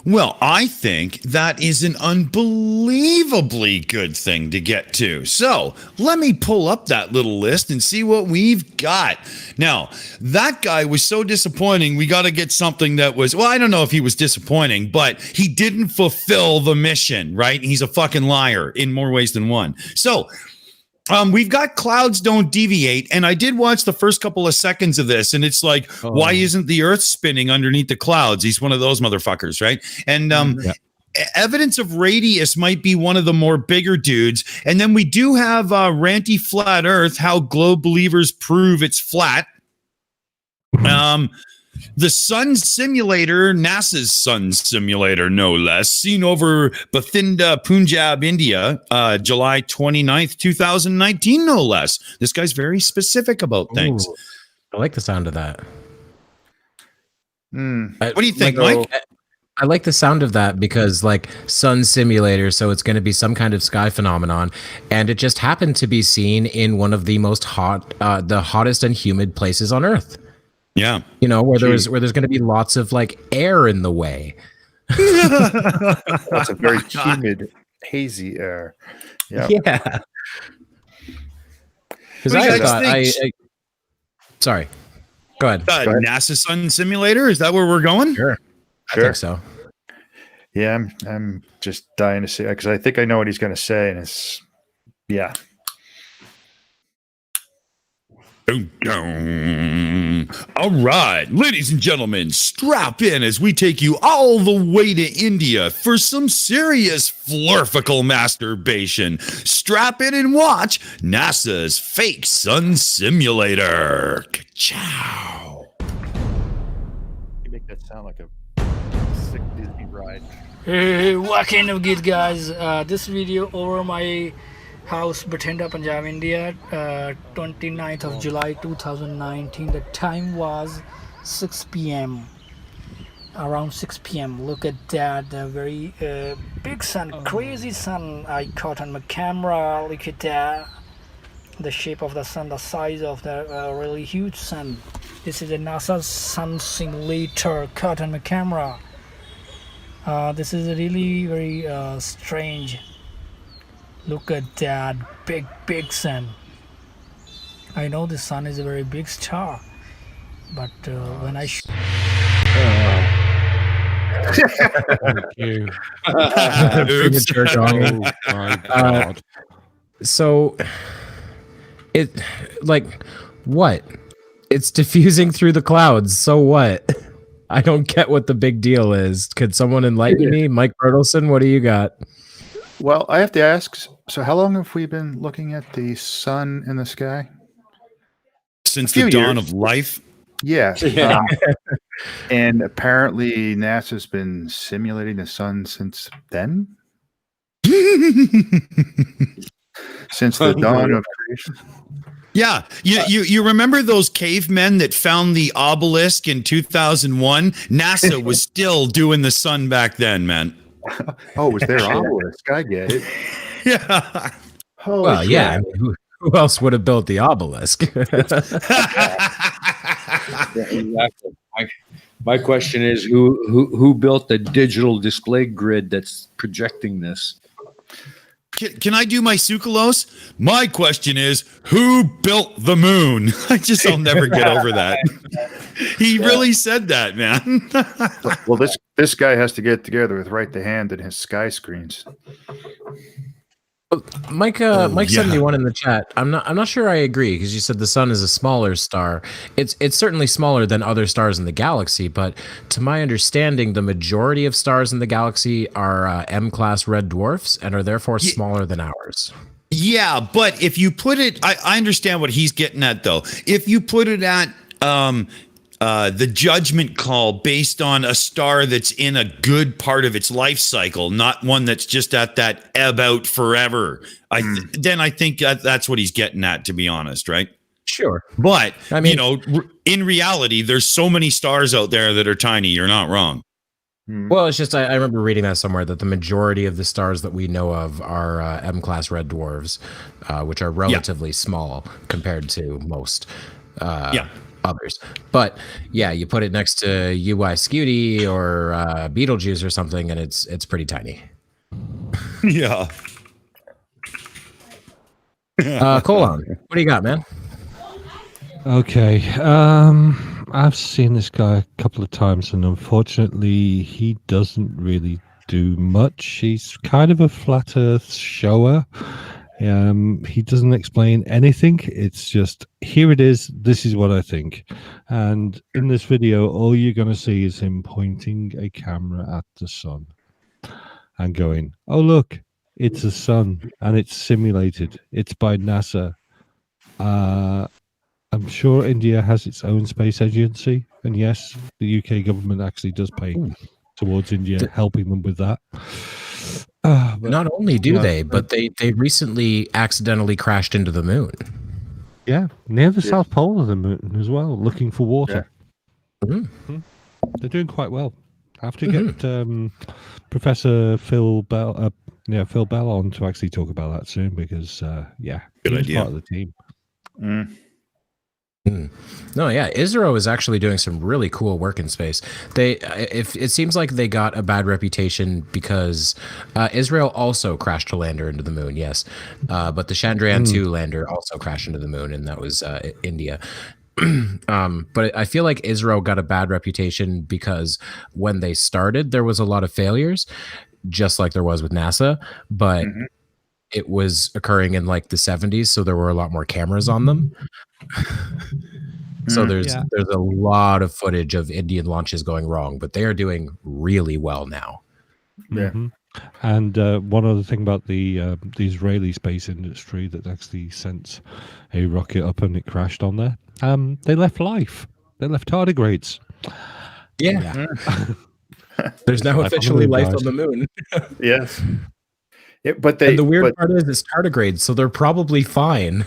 Well, I think that is an unbelievably good thing to get to. So let me pull up that little list and see what we've got. Now, that guy was so disappointing. We got to get something that was, well, I don't know if he was disappointing, but he didn't fulfill the mission, right? He's a fucking liar in more ways than one. So we've got Clouds Don't Deviate, and I did watch the first couple of seconds of this, and it's like, why isn't the Earth spinning underneath the clouds? He's one of those motherfuckers, right? And evidence of radius might be one of the more bigger dudes. And then we do have Ranty Flat Earth, how globe believers prove it's flat. The Sun Simulator, NASA's Sun Simulator, no less, seen over Bathinda, Punjab, India, July 29th, 2019, no less. This guy's very specific about things. Ooh, I like the sound of that. What do you think, Mike? I like the sound of that because, like, Sun Simulator, so it's going to be some kind of sky phenomenon, and it just happened to be seen in one of the most the hottest and humid places on Earth. Yeah, where there's going to be lots of like air in the way. That's a very humid, hazy air. Yeah. Because sorry, go ahead. NASA Sun Simulator. Is that where we're going? Sure. I think so. Yeah, I'm just dying to see it because I think I know what he's going to say, and it's All right, ladies and gentlemen, strap in as we take you all the way to India for some serious flurfical masturbation. Strap in and watch NASA's fake sun simulator. Ka-chow. You make that sound like a sick Disney ride. Hey, what kind of good, guys? This video over my house, Bathinda, Punjab, India, 29th of July 2019. The time was 6 p.m. Around 6 p.m. Look at that, the very big sun, crazy sun I caught on my camera. Look at that, the shape of the sun, the size of the really huge sun. This is a NASA sun simulator caught on my camera. This is really very strange. Look at that big sun. I know the sun is a very big star, but when I Thank you. Premature drawing. Oh my god. So it like what? It's diffusing through the clouds. So what? I don't get what the big deal is. Could someone enlighten me? Mike Bertelson, what do you got? Well, I have to ask. So, how long have we been looking at the sun in the sky? Since few the dawn years. of life. Yeah. Yeah. And apparently, NASA's been simulating the sun since then. Since the dawn of creation. Yeah, you remember those cavemen that found the obelisk in 2001? NASA was still doing the sun back then, man. Oh, it was their obelisk. I get it. Yeah. Holy Well, yeah. I crap. mean, who else would have built the obelisk? Exactly. My question is, who built the digital display grid that's projecting this? Can I do my Sukalos? My question is, who built the moon? I'll never get over that. He really said that, man. Well, this guy has to get together with Right the Hand and his sky screens. Mike, Mike 71 in the chat. I'm not sure I agree because you said the sun is a smaller star. It's certainly smaller than other stars in the galaxy, but to my understanding, the majority of stars in the galaxy are M-class red dwarfs and are therefore smaller than ours. Yeah, but if you put it, I understand what he's getting at, though. If you put it at the judgment call based on a star that's in a good part of its life cycle, not one that's just at that ebb out forever, then I think that's what he's getting at, to be honest, right? Sure. But, I mean, in reality, there's so many stars out there that are tiny. You're not wrong. Well, it's just I remember reading that somewhere that the majority of the stars that we know of are M-class red dwarfs, which are relatively small compared to most others. But yeah, you put it next to UI Scuti or Betelgeuse or something, and it's pretty tiny. Yeah. Colon, what do you got, man? Okay. I've seen this guy a couple of times, and unfortunately, he doesn't really do much. He's kind of a flat Earth shower. He doesn't explain anything. It's just, here it is. This is what I think. And in this video, all you're going to see is him pointing a camera at the sun and going, oh, look, it's a sun and it's simulated. It's by NASA. I'm sure India has its own space agency. And yes, the UK government actually does pay towards India, helping them with that. But not only do they, but they recently accidentally crashed into the moon. Yeah, near the South Pole of the moon as well, looking for water. Yeah. They're doing quite well. I have to get Professor Phil Bell, Phil Bell on to actually talk about that soon because, good idea. Part of the team. No, yeah, ISRO is actually doing some really cool work in space. It seems like they got a bad reputation because Israel also crashed a lander into the moon, yes, but the Chandrayaan 2 lander also crashed into the moon, and that was India. But I feel like Israel got a bad reputation because when they started, there was a lot of failures, just like there was with NASA, but it was occurring in like the 70s, so there were a lot more cameras on them. So there's a lot of footage of Indian launches going wrong, but they are doing really well now. And one other thing about the Israeli space industry that actually sent a rocket up and it crashed on there, they left life. They left tardigrades. Yeah. There's now officially life on the moon. Yes. And the weird part is it's tardigrades, so they're probably fine.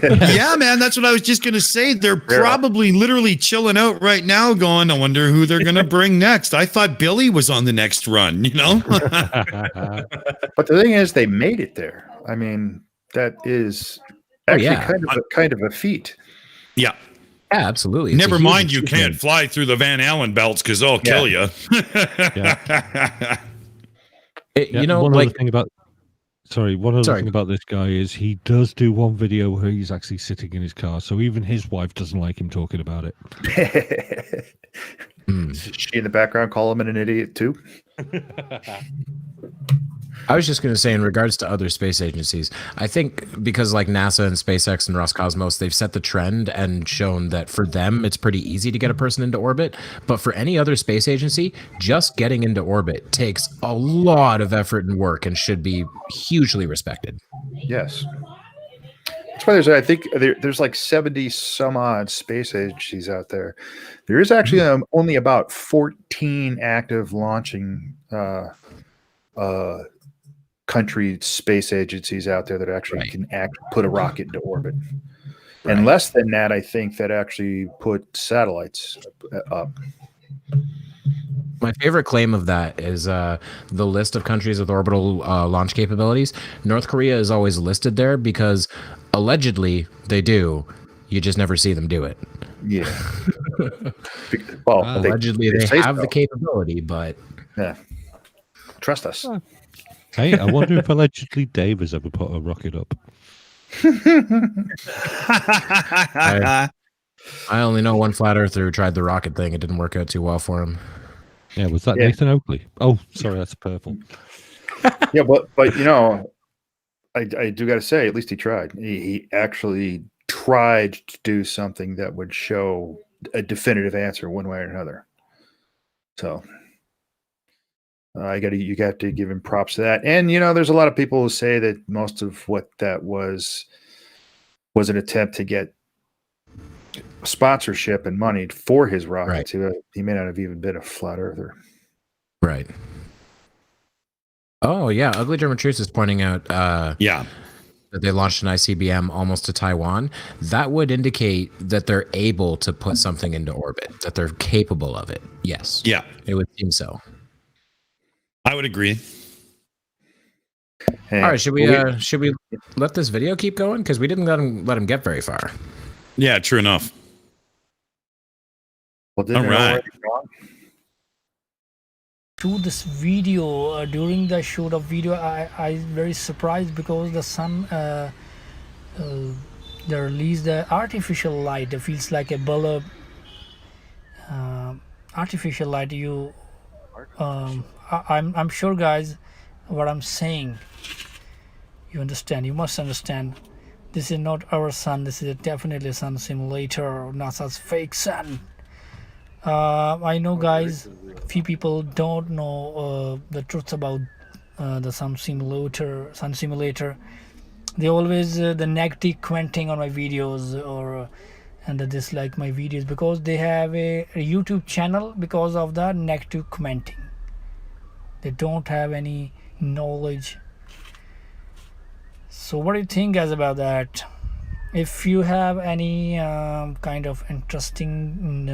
Yeah, man, that's what I was just going to say. They're probably literally chilling out right now going, I wonder who they're going to bring next. I thought Billy was on the next run, you know? But the thing is, they made it there. I mean, that is actually kind of a feat. Yeah. Yeah, absolutely. Never mind, you can't fly through the Van Allen belts because they'll kill you. You know, one other thing about Sorry, one other thing about this guy is he does do one video where he's actually sitting in his car, so even his wife doesn't like him talking about it. Is she in the background call him an idiot too? I was just going to say, in regards to other space agencies, I think because like NASA and SpaceX and Roscosmos, they've set the trend and shown that for them, it's pretty easy to get a person into orbit. But for any other space agency, just getting into orbit takes a lot of effort and work and should be hugely respected. Yes. That's why I think there's like 70 some odd space agencies out there. There is actually only about 14 active launching country space agencies out there that actually can put a rocket into orbit. And less than that, I think, that actually put satellites up. My favorite claim of that is the list of countries with orbital launch capabilities. North Korea is always listed there because allegedly they do. You just never see them do it. Yeah. Well, allegedly they have the capability, but yeah. Trust us. Hey, I wonder if allegedly Dave has ever put a rocket up. I only know one flat earther who tried the rocket thing. It didn't work out too well for him. Yeah, was that Nathan Oakley? Oh, sorry, that's purple. Yeah, but you know, I do got to say, at least he tried. He actually tried to do something that would show a definitive answer one way or another. So you got to give him props to that. And you know, there's a lot of people who say that most of what that was an attempt to get sponsorship and money for his rockets. He may not have even been a flat earther. Right. Oh yeah, Ugly German Truce is pointing out that they launched an ICBM almost to Taiwan. That would indicate that they're able to put something into orbit, that they're capable of it. Yes. Yeah. It would seem so. I would agree. All right, should we let this video keep going? Because we didn't let him get very far. Yeah, true enough. Well, all right. To this video, during the shoot of video, I very surprised because the sun they released the artificial light. It feels like a bulb. Artificial light. I'm sure, guys, what I'm saying. You understand? You must understand. This is not our sun. This is definitely a sun simulator, NASA's fake sun. I know, guys, few people don't know the truth about the sun simulator. They always the negative commenting on my videos and they dislike my videos because they have a YouTube channel because of the negative commenting. They don't have any knowledge. So what do you think, guys, about that? If you have any kind of interesting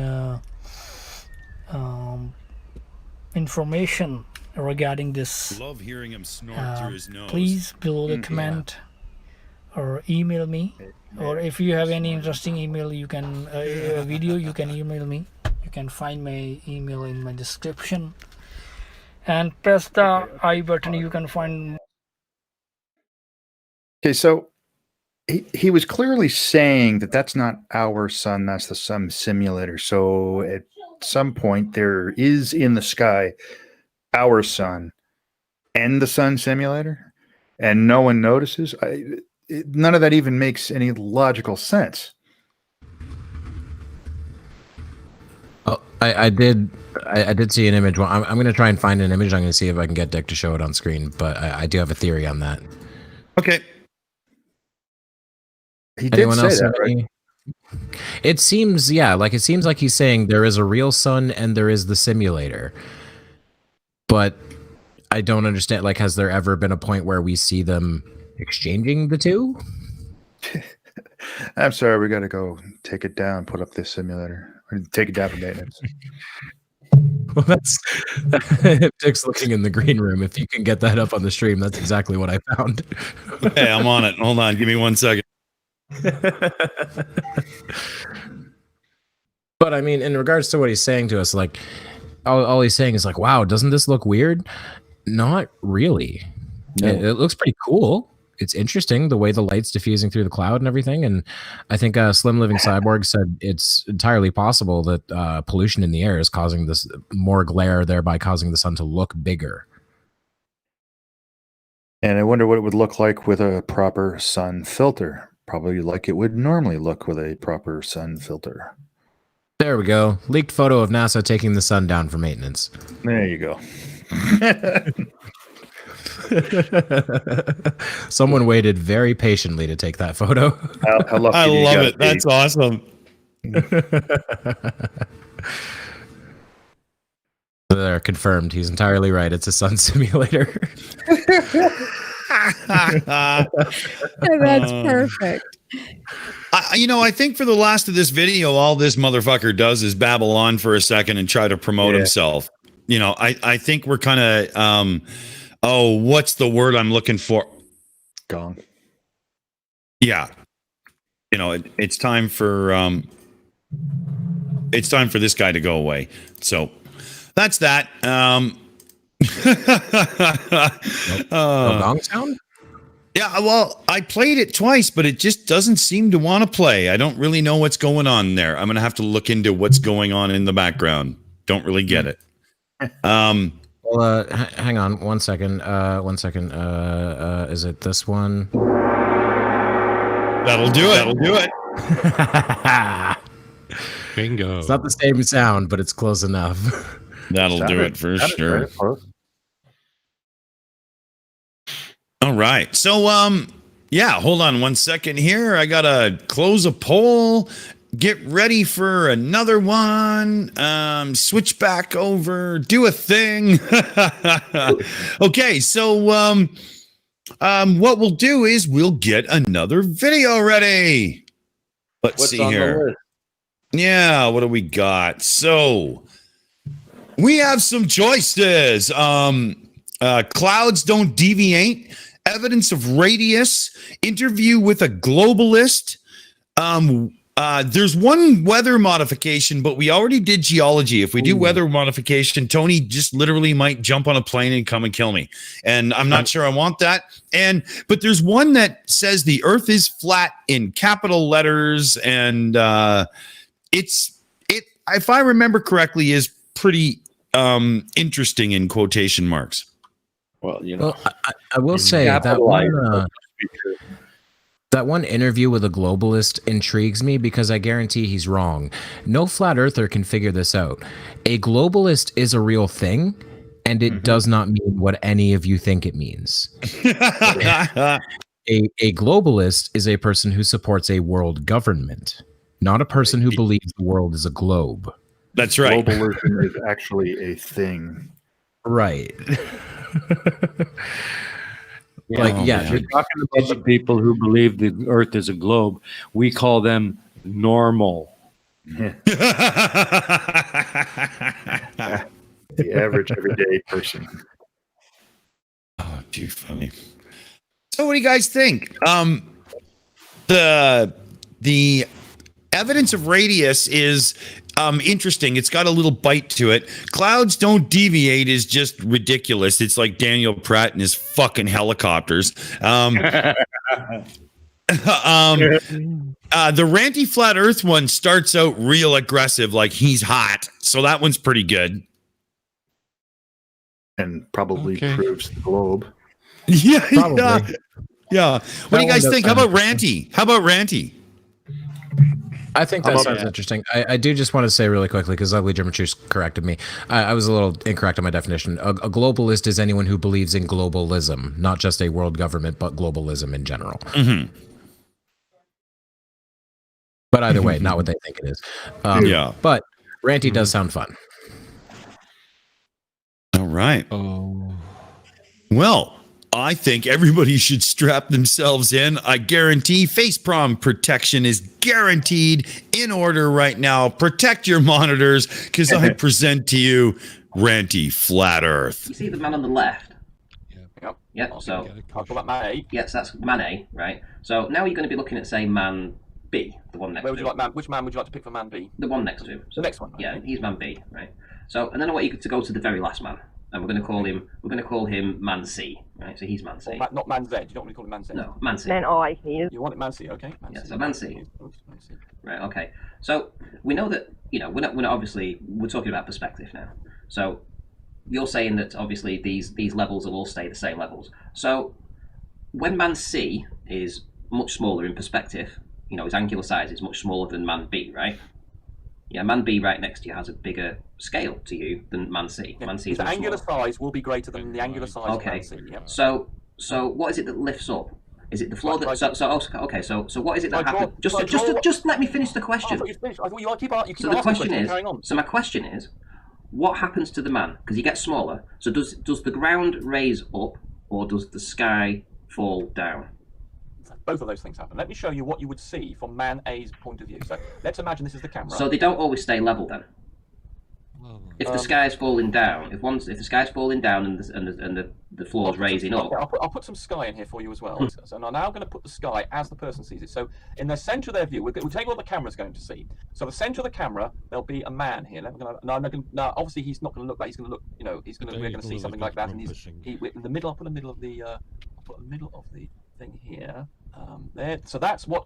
information regarding this, love hearing him snort through his nose. Please below the comment or email me, or if you have any interesting email, you can video, you can email me. You can find my email in my description and press the I button. You can find. Okay, so he was clearly saying that that's not our sun, that's the sun simulator. So at some point there is in the sky our sun and the sun simulator, and no one notices. None of that even makes any logical sense. Oh, I did see an image. Well, I'm going to try and find an image. I'm going to see if I can get Dick to show it on screen, but I do have a theory on that. Okay. He did say that, right? It seems like he's saying there is a real sun and there is the simulator. But I don't understand, like, has there ever been a point where we see them exchanging the two? I'm sorry, we got to go take it down, put up this simulator, or take it down for maintenance. Well, that's Dick's looking in the green room. If you can get that up on the stream, that's exactly what I found. Hey, I'm on it. Hold on, give me 1 second. But I mean, in regards to what he's saying to us, like all he's saying is like, wow, doesn't this look weird? Not really. It looks pretty cool. It's interesting the way the light's diffusing through the cloud and everything. And I think Slim Living Cyborg said it's entirely possible that pollution in the air is causing this more glare, thereby causing the sun to look bigger. And I wonder what it would look like with a proper sun filter. Probably like it would normally look with a proper sun filter. There we go. Leaked photo of NASA taking the sun down for maintenance. There you go. Someone waited very patiently to take that photo. I love it. That's awesome. They're confirmed. He's entirely right. It's a sun simulator. That's perfect. I think for the last of this video, all this motherfucker does is babble on for a second and try to promote himself. I think we're kind of, what's the word I'm looking for? Gong. Yeah. It's time for this guy to go away. So that's that. No gong sound? Yeah, well, I played it twice, but it just doesn't seem to want to play. I don't really know what's going on there. I'm going to have to look into what's going on in the background. Don't really get it. Well, hang on 1 second. 1 second. Is it this one? That'll do it. That'll do it. Bingo. It's not the same sound, but it's close enough. That'll do it for sure. All right. So, hold on 1 second here. I got to close a poll, get ready for another one, switch back over, do a thing. Okay. So, what we'll do is we'll get another video ready. Let's see here. Yeah. What do we got? So we have some choices. Clouds don't deviate. Evidence of radius, interview with a globalist. There's one weather modification, but we already did geology. If we do weather modification, Tony just literally might jump on a plane and come and kill me. And I'm not sure I want that. But there's one that says the earth is flat in capital letters. And if I remember correctly, is pretty interesting in quotation marks. Well, I will say that one interview with a globalist intrigues me because I guarantee he's wrong. No flat earther can figure this out. A globalist is a real thing, and it does not mean what any of you think it means. A globalist is a person who supports a world government, not a person who believes the world is a globe. That's right. Globalism is actually a thing. Right. If you're talking about the people who believe the earth is a globe, we call them normal. The average everyday person. Oh, too funny. So what do you guys think? The evidence of radius is interesting. It's got a little bite to it. Clouds don't deviate is just ridiculous. It's like Daniel Pratt and his fucking helicopters. The ranty flat earth one starts out real aggressive, like he's hot. So that one's pretty good. And probably proves the globe. Yeah. What do you guys think? How about ranty? I think that sounds that? interesting. I do just want to say really quickly, because Ugly German Juice corrected me. I was a little incorrect on my definition. A globalist is anyone who believes in globalism, not just a world government, but globalism in general. Mm-hmm. But either way, not what they think it is. But ranty does sound fun. All right. Well, I think everybody should strap themselves in. I guarantee face palm protection is guaranteed in order right now. Protect your monitors because I present to you Ranty Flat Earth. You see the man on the left? Yep. Yeah, so... Talk about man A. Yes, that's man A, right? So now you're going to be looking at, say, man B, the one next to him. Which man would you like to pick for man B? The one next to him. The next one. Yeah, he's man B, right? So, and then I want you to go to the very last man. and we're going to call him Man C, right? So he's Man C. Not Man Z. You don't want to call it Man Z. No, Man C. Man I. He is. You want it Man C, okay? Man Yeah, C. so Man C. Man C. Right. Okay. So we know that we're not obviously we're talking about perspective now. So you're saying that obviously these levels will all stay the same levels. So when Man C is much smaller in perspective, his angular size is much smaller than Man B, right? Yeah, Man B right next to you has a bigger scale to you than Man C. Yeah, Man C is the much angular smaller. size will be greater than the angular size of Man C. Yeah. So what is it that lifts up? Is it the floor that? So what is it that happens? Just let me finish the question. I thought you finished. I thought you keep So the question is. So my question is, what happens to the man? Because he gets smaller. So does the ground raise up, or does the sky fall down? Both of those things happen. Let me show you what you would see from Man A's point of view. So let's imagine this is the camera. So they don't always stay level then. If the sky is falling down, if the sky is falling down and the floor is raising up. I'll put some sky in here for you as well. So I'm now going to put the sky as the person sees it. So in the center of their view, we'll take what the camera's going to see. So the center of the camera, there'll be a man here. Now, obviously he's not going to look like he's going to look. We're going to see something like that. And in the middle. I'll put the middle of the. Thing here. There. So that's what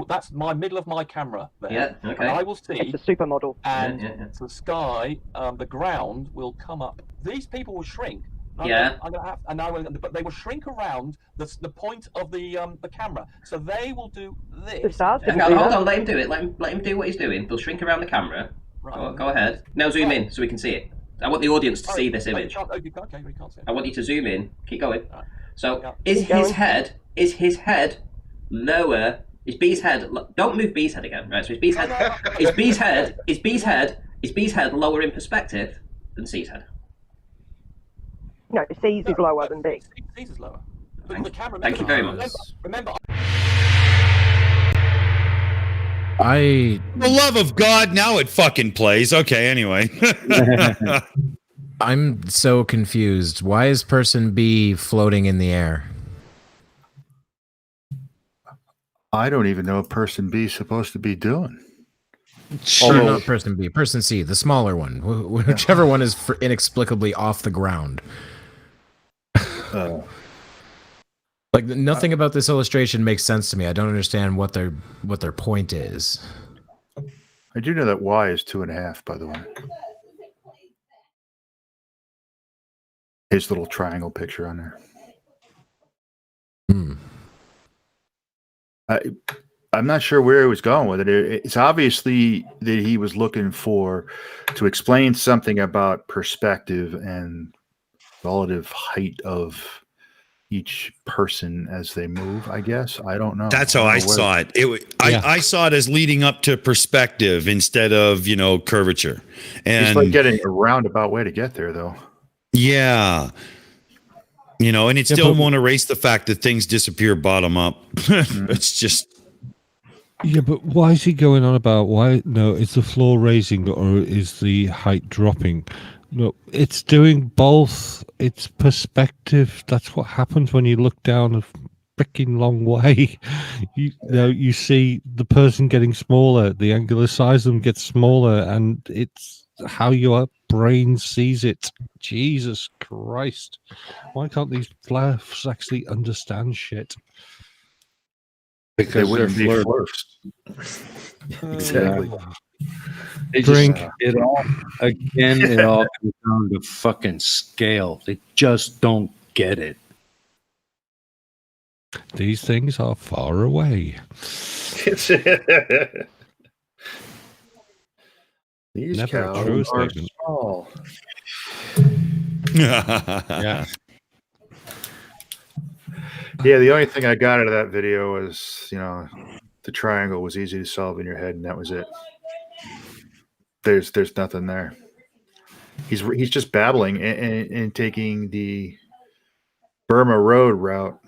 that's my middle of my camera there. Yeah. Okay. And I will see. It's a supermodel. And the sky, the ground will come up. These people will shrink. Yeah. But they will shrink around the point of the camera. So they will do this. The stars Hold on. Let him do it. Let him do what he's doing. They'll shrink around the camera. Right. Go ahead. Now zoom in so we can see it. I want the audience to see this image. You can't see it. I want you to zoom in. Keep going. Right. So is his head lower? Is B's head? Don't move B's head again, right? So is B's head? Is B's head lower in perspective than C's head? No, C's is lower than B. C's is lower. Thank you very much. Remember. For the love of God, now it fucking plays. Okay, anyway. I'm so confused. Why is person B floating in the air? I don't even know what person B is supposed to be doing. Or not person B, person C, the smaller one, whichever one is inexplicably off the ground. Like nothing about this illustration makes sense to me. I don't understand what their point is. I do know that Y is 2.5, by the way. His little triangle picture on there. I'm not sure where he was going with it. It's obviously that he was looking to explain something about perspective and relative height of each person as they move, I guess. I don't know. That's how I saw it. I saw it as leading up to perspective instead of, curvature. And it's like getting a roundabout way to get there, though. Yeah. And it still won't erase the fact that things disappear bottom up. It's just. Yeah, but why is he going on about is the floor raising or is the height dropping? No, it's doing both. It's perspective. That's what happens when you look down a freaking long way. You see the person getting smaller, the angular size of them gets smaller, and it's how your brain sees it. Jesus Christ. Why can't these fluffs actually understand shit? Because they wouldn't be fluffs. Exactly. They Drink. It all comes down to fucking scale. They just don't get it. These things are far away. These Never a cows true are statement. small. Yeah. Yeah, the only thing I got out of that video was, the triangle was easy to solve in your head, and that was it. There's nothing there. He's just babbling and taking the Burma Road route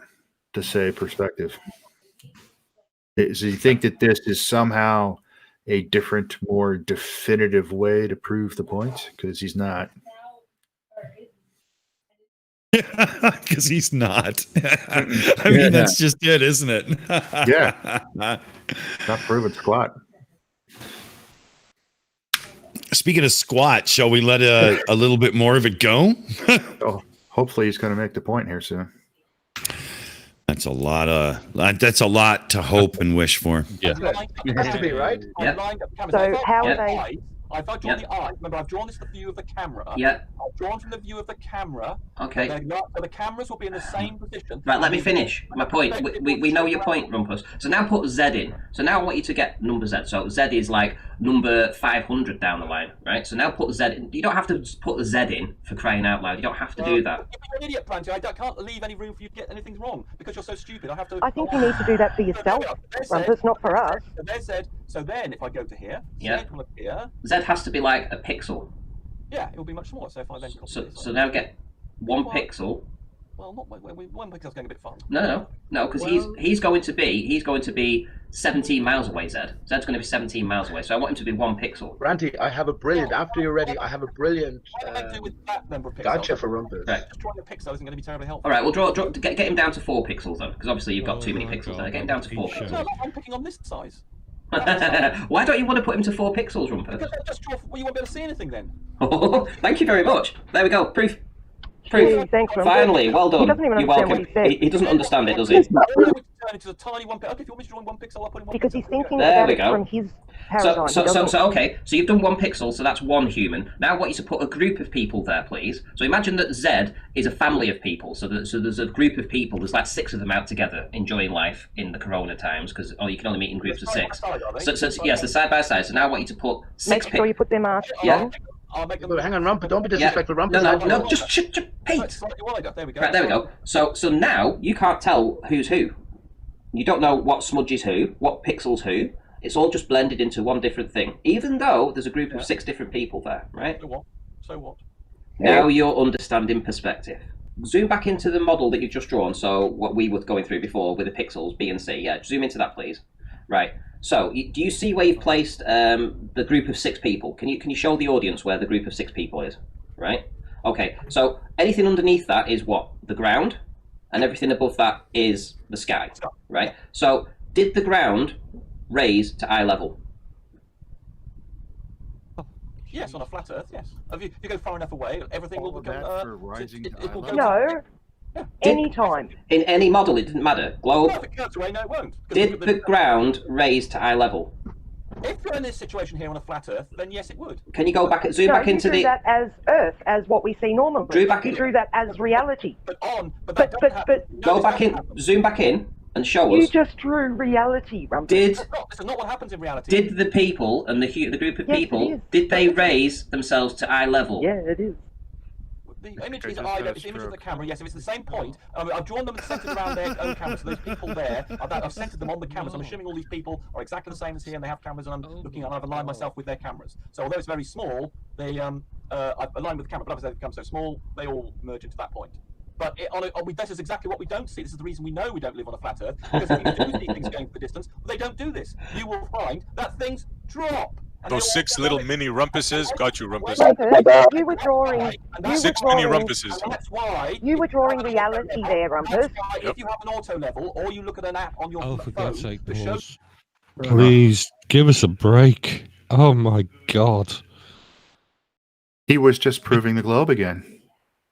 to say perspective. So you think that this is somehow a different, more definitive way to prove the point? Because he's not. Because he's not. I mean, that's just it, isn't it? Yeah. Not proving squat. Speaking of squat, shall we let a little bit more of it go? Oh, hopefully he's going to make the point here soon. That's a lot to hope and wish for. Yeah. It has to be, right? So how are they? I've drawn the eye. Remember, I've drawn this the view of the camera. Yeah. I've drawn from the view of the camera. Okay. So the cameras will be in the same position. Right, let me finish my point. We know your point, Rumpus. So now put Z in. So now I want you to get number Z. So Z is like number 500 down the line, right? So now put Z in. You don't have to put the Z in, for crying out loud. You don't have to do that. You're an idiot, Branty. I can't leave any room for you to get anything wrong because you're so stupid. I think you need to do that for yourself, Rumpus, not for us. So there's Z. So then if I go to here, Yeah. Z will appear. Z has to be like a pixel. Yeah, it will be much smaller. So if I then So now get one pixel. Well, not one pixel's going a bit far. No, because he's going to be 17 miles away. Zed's going to be 17 miles away. So I want him to be one pixel. Ranty, I have a brilliant. After you're ready, I have a brilliant gotcha for Rumpus. Right. Just drawing a pixel isn't going to be terribly helpful. All right, well, get him down to 4 pixels then, because obviously you've got too many pixels there. Get him down to 4 pixels. No, I'm picking on this size. Why don't you want to put him to 4 pixels, Rumpus? Because I just draw. Well, you won't be able to see anything then. Thank you very much. There we go. Proof. Gee, thanks, Rumpus. Finally, well done. He doesn't even You're understand welcome. what he said. He doesn't understand it, does he? Turn into a tiny one pixel. Okay, if you want me to draw in 1 pixel, I'll put in 1 Because pixel. he's thinking There about we it go. from his paradigm. So okay. So you've done 1 pixel, so that's 1 human. Now I want you to put a group of people there, please. So imagine that Z is a family of people. So there's a group of people. There's like 6 of them out together enjoying life in the Corona times because you can only meet in groups of 6. So yes, they're side by side. So now I want you to put 6. Make sure you put their masks on. Hang on, Rumpus. Don't be disrespectful, Rumpus. No, just Pete. There we go. Right, there we go. So now you can't tell who's who. You don't know what smudge is who, what pixel's who. It's all just blended into one different thing, even though there's a group of 6 different people there, right? So what? Now you're understanding perspective. Zoom back into the model that you've just drawn, so what we were going through before with the pixels, B and C. Yeah, zoom into that, please. Right. So, do you see where you've placed the group of 6 people? Can you show the audience where the group of 6 people is? Right? Okay, so anything underneath that is what? The ground, and everything above that is the sky, right? So, did the ground raise to eye level? Yes, on a flat Earth, yes. If you go far enough away, everything will become... it will go No. Anytime. In any model, it didn't matter. Globe. No, if it goes away, no, it won't. Did the ground raise to eye level? If you're in this situation here on a flat Earth, then yes, it would. Can you go back? Zoom back into the. You drew that as Earth, as what we see normally. You drew that as reality. But go back in. Zoom back in and show us. You just drew reality, Rumpus. Did This is not what happens in reality. Did the people and the group of people did they raise themselves to eye level? Yeah, it is. The image is eye level. It's the image of the camera. Yes, if it's the same point, I've drawn them and centered around their own cameras. So those people there, I've centered them on the cameras. I'm assuming all these people are exactly the same as here, and they have cameras, and I'm looking, and I've aligned myself with their cameras. So although it's very small, they I've aligned with the camera, but obviously they become so small, they all merge into that point. But this is exactly what we don't see. This is the reason we know we don't live on a flat Earth, because if you do see things going for the distance, they don't do this. You will find that things drop. Those 6 little mini rumpuses got you, Rumpus. You were drawing. 6 mini rumpuses. That's why you were drawing reality there, Rumpus. If you have an auto level, or you look at an app on your phone, for God's sake, the show. Please give us a break. Oh my God. He was just proving the globe again.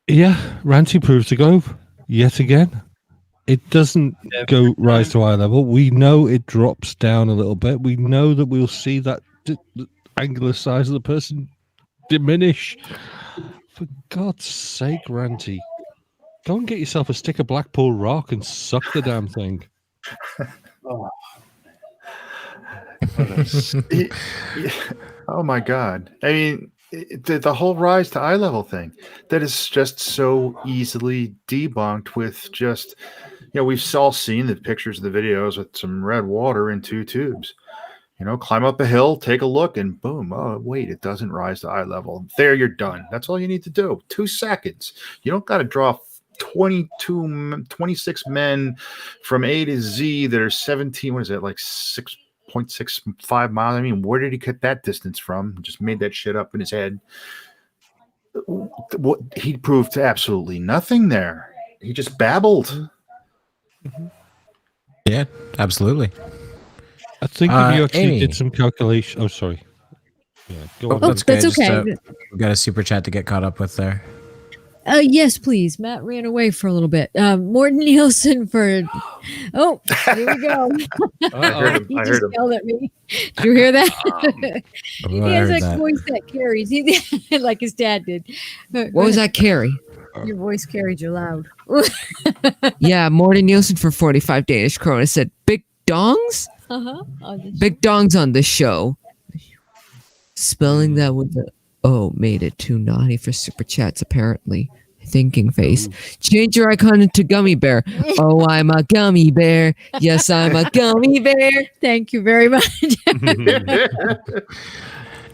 Yeah, Ranty proves the globe yet again. It doesn't rise to eye level. We know it drops down a little bit. We know that we'll see that the angular size of the person diminish. For God's sake, Ranty, go and get yourself a stick of Blackpool Rock and suck the damn thing. Oh my God. I mean, the whole rise to eye level thing, that is just so easily debunked with just, we've all seen the pictures of the videos with some red water in 2 tubes. Climb up a hill, take a look, and boom. Oh, wait, it doesn't rise to eye level. There, you're done. That's all you need to do. 2 seconds. You don't got to draw 26 men from A to Z that are 17, what is it, like 6.65 miles? I mean, where did he get that distance from? Just made that shit up in his head. What he proved absolutely nothing there. He just babbled. Yeah, absolutely. I think if you actually Aimee. did some calculation. Oh, sorry. Yeah, go on. That's good. okay. We got a super chat to get caught up with there. Yes, please. Matt ran away for a little bit. Morton Nielsen for. Oh, here we go. I heard him. He I just heard him. yelled at me. Did you hear that? He I has heard that that. voice that carries, like his dad did. What was that, Carrie? Your voice carried you loud. Yeah, Morten Nielsen for 45 Danish krona said, "Big dongs, big dongs on the show." Spelling that with the O made it too naughty for super chats. Apparently, thinking face. Change your icon into gummy bear. Oh, I'm a gummy bear. Yes, I'm a gummy bear. Thank you very much.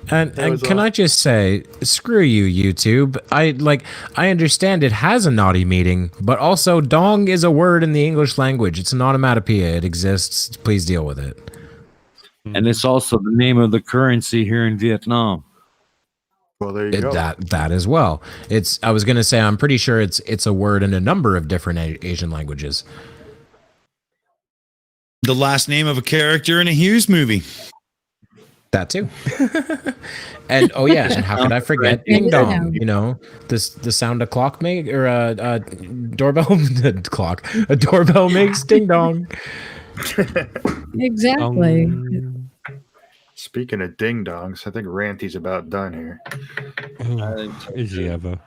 And can I just say, screw you, YouTube. I understand it has a naughty meaning, but also dong is a word in the English language. It's an onomatopoeia. It exists. Please deal with it. And it's also the name of the currency here in Vietnam. Well, there you go. That as well. I was gonna say, I'm pretty sure it's a word in a number of different Asian languages. The last name of a character in a Hughes movie. That too. And oh yeah, and how could I forget ding dong? You know, the sound a clock make or a doorbell clock. A doorbell makes ding dong. Exactly. Speaking of ding dongs, I think Ranty's about done here. Is he ever?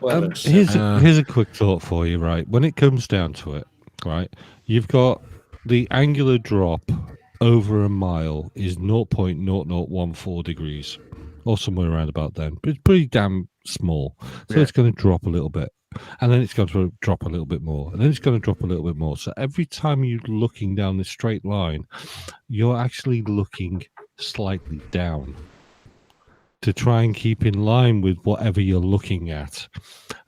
Well, Here's a quick thought for you, right? When it comes down to it, right, you've got the angular drop over a mile is 0.0014 degrees, or somewhere around about then. But it's pretty damn small. So it's going to drop a little bit. And then it's going to drop a little bit more. And then it's going to drop a little bit more. So every time you're looking down this straight line, you're actually looking slightly down to try and keep in line with whatever you're looking at.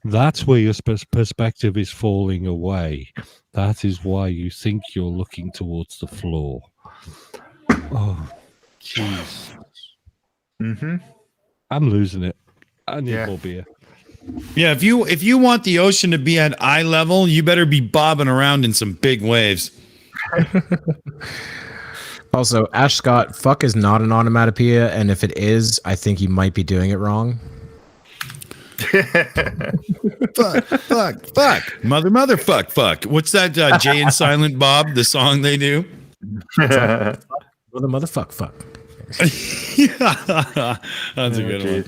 That's where your perspective is falling away. That is why you think you're looking towards the floor. Oh, jeez. Mm-hmm. I'm losing it. I need more beer. Yeah, if you want the ocean to be at eye level, you better be bobbing around in some big waves. Also, Ash Scott, fuck is not an onomatopoeia, and if it is, I think you might be doing it wrong. fuck. Mother, fuck. What's that Jay and Silent Bob, the song they do? Motherfuck, fuck. That's a good one.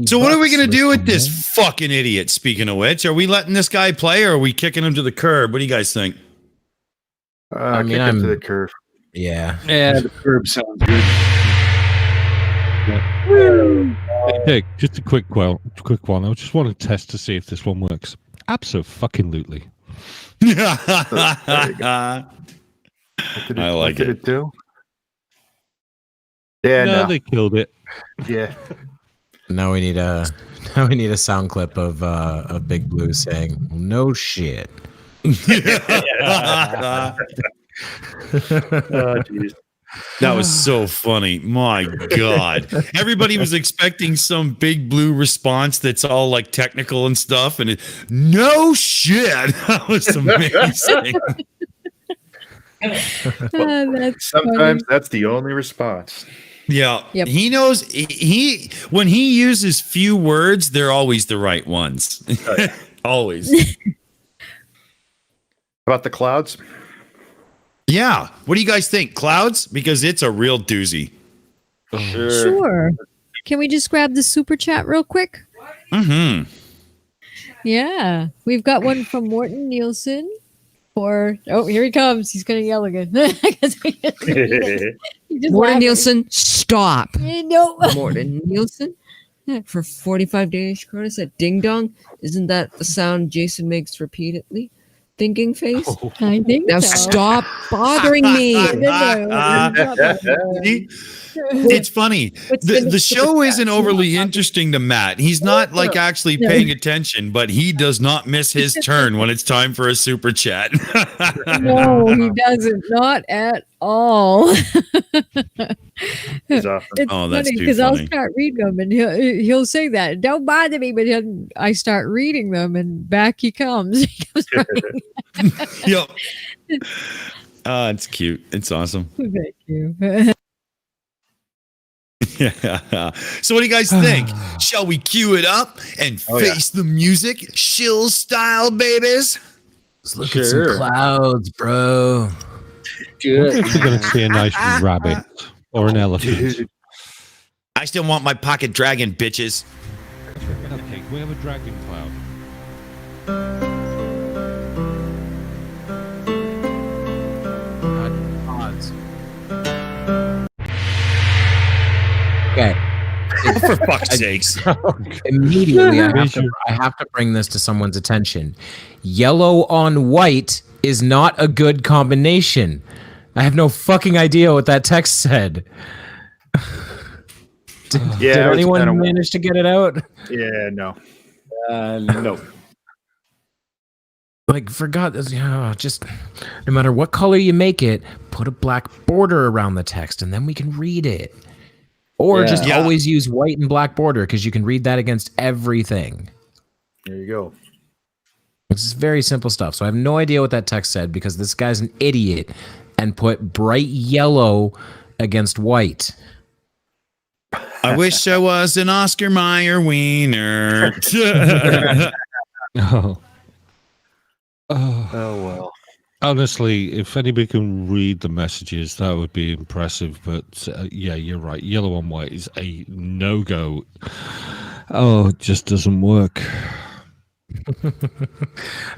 So what are we going to do with this fucking idiot, speaking of which? Are we letting this guy play, or are we kicking him to the curb? What do you guys think? I mean, kick him to the curb. Yeah. Yeah, the curb sounds good. Hey, just a quick one. I just want to test to see if this one works. Absolutely. I like Did it. it do? Yeah, no. They killed it. Yeah. Now we need a sound clip of Big Blue saying no shit. Oh, geez. That was so funny. My God. Everybody was expecting some Big Blue response that's all like technical and stuff. And no shit. That was amazing. Sometimes that's the only response. Yeah. Yep. He knows when he uses few words, they're always the right ones. Always. About the clouds? Yeah. What do you guys think? Clouds? Because it's a real doozy. Sure. Can we just grab the super chat real quick? Mm-hmm. Yeah. We've got one from Morton Nielsen. Oh, here he comes. He's going to yell again. Morten Nielsen, stop. No. Morten Nielsen for 45 Danish kroner said, "Ding dong, isn't that the sound Jason makes repeatedly?" Thinking face. I think Now so. stop bothering me. It's funny. The show isn't overly interesting to Matt. He's not like actually paying attention, but he does not miss his turn when it's time for a super chat. No, he doesn't. Not at all. He's awesome. It's Oh, that's funny too because I'll funny. start reading them and he'll say that. Don't bother me, but then I start reading them and back he comes. He comes running. Yep. It's cute. It's awesome. Thank you. Yeah. So what do you guys think? Shall we cue it up and face the music, Shills style, babies? Let's look at some clouds, bro. Good. We're going to see a nice rabbit or an elephant. Dude. I still want my pocket dragon, bitches. Okay, we have a dragon cloud. Odds. Okay. For fuck's sakes. Immediately, I have to bring this to someone's attention. Yellow on white is not a good combination. I have no fucking idea what that text said. Did anyone manage to get it out? Yeah, no. No. Like, just no matter what color you make it, put a black border around the text and then we can read it. Or just always use white and black border because you can read that against everything. There you go. This is very simple stuff. So I have no idea what that text said because this guy's an idiot and put bright yellow against white. I wish I was an Oscar Mayer wiener. Oh, well. Honestly, if anybody can read the messages, that would be impressive. But yeah, you're right. Yellow on white is a no-go. Oh, it just doesn't work.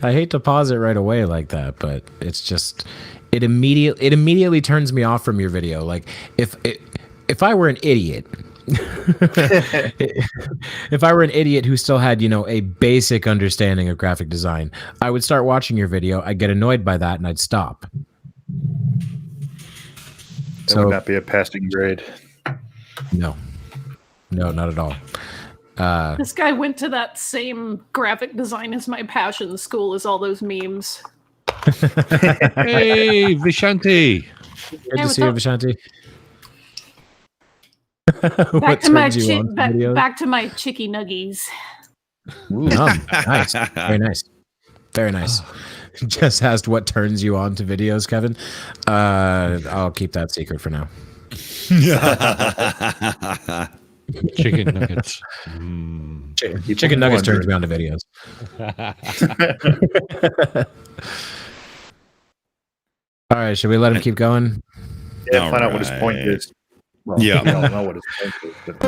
I hate to pause it right away like that, but it's just it immediately turns me off from your video. Like if I were an idiot. If I were an idiot who still had, a basic understanding of graphic design, I would start watching your video. I'd get annoyed by that and I'd stop. That would not be a passing grade. No, not at all. This guy went to that same graphic design as my passion school as all those memes. Hey, Vishanti. Good to see you, Vishanti. Back to my chicky nuggies. Ooh, nice. Very nice. Very nice. Just asked what turns you on to videos, Kevin. I'll keep that secret for now. Chicken nuggets. Chicken nuggets turns me on to videos. All right, should we let him keep going? Yeah, find out what his point is. Well, yeah. I don't know what his point is, but...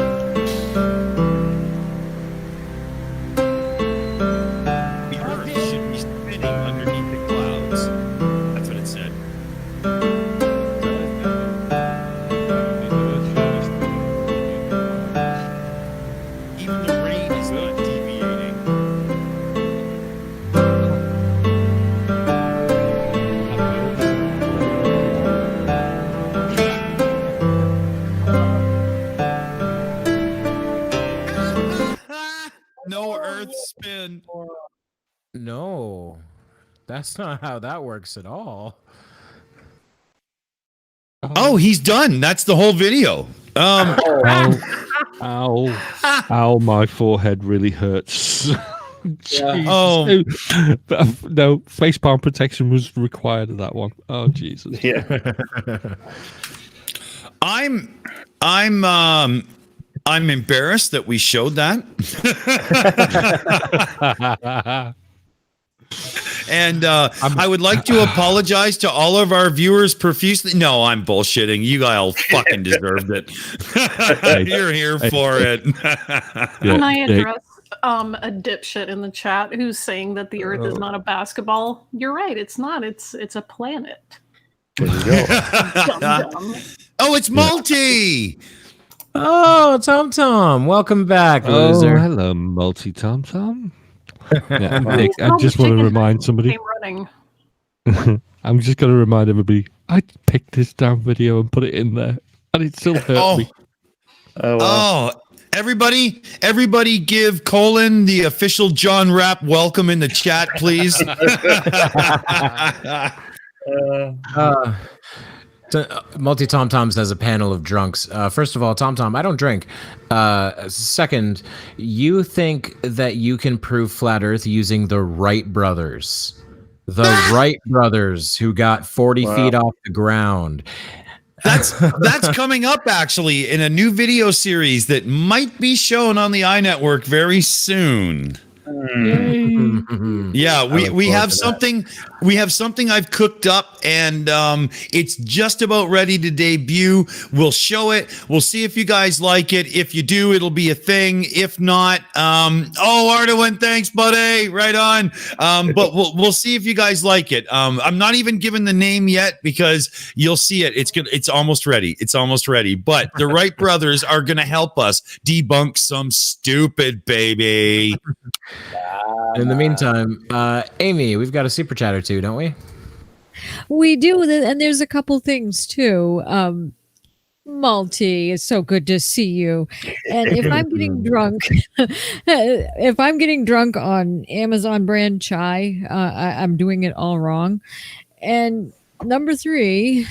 The earth should be spinning underneath the clouds. That's what it said. Even the rain is not deviating. No earth spin. No, that's not how that works at all. Oh, he's done. That's the whole video. Ow, my forehead really hurts. Yeah. Oh. No, facepalm protection was required of that one. Oh, Jesus. Yeah. I'm embarrassed that we showed that. And I would like to apologize to all of our viewers profusely. No, I'm bullshitting. You all fucking deserved it. You're here for it. Can I address a dipshit in the chat who's saying that the Earth is not a basketball? You're right. It's not. It's a planet. There you go. Dumb. Oh, it's Multi. Oh, Tom Tom, welcome back, loser. Oh, hello, Multi Tom Tom. Yeah, Nick, I just want to remind somebody. I'm just going to remind everybody. I picked this damn video and put it in there, and it still hurt me. Oh, wow. Everybody, give Colin the official John Rapp welcome in the chat, please. Multi Tom Toms has a panel of drunks. First of all, Tom Tom, I don't drink. Second, you think that you can prove flat Earth using the Wright brothers, the Wright brothers who got 40 feet off the ground. That's coming up actually in a new video series that might be shown on the EiE Network very soon. Yeah, we have something I've cooked up, and it's just about ready to debut. We'll show it. We'll see if you guys like it. If you do, it'll be a thing. If not, Arduin, thanks, buddy. Right on. But we'll see if you guys like it. I'm not even giving the name yet because you'll see it. It's good. It's almost ready. But the Wright brothers are gonna help us debunk some stupid, baby. In the meantime, Aimee, we've got a super chat or two, don't we? We do, and there's a couple things too. Multi, it's so good to see you. And if I'm getting drunk, on Amazon brand chai, I'm doing it all wrong. And number 3,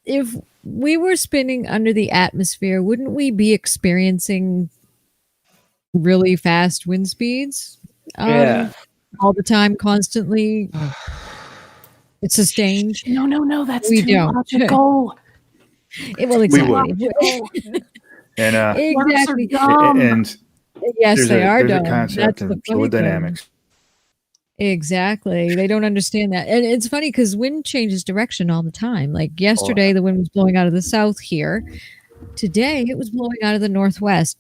if we were spinning under the atmosphere, wouldn't we be experiencing really fast wind speeds? All the time, constantly. It's sustained. No, that's we too don't. logical. Well, exactly. And exactly. and Yes, they are there's dumb. a concept in fluid dynamics. Exactly. They don't understand that. And it's funny because wind changes direction all the time. Like yesterday, the wind was blowing out of the south here. Today, it was blowing out of the northwest.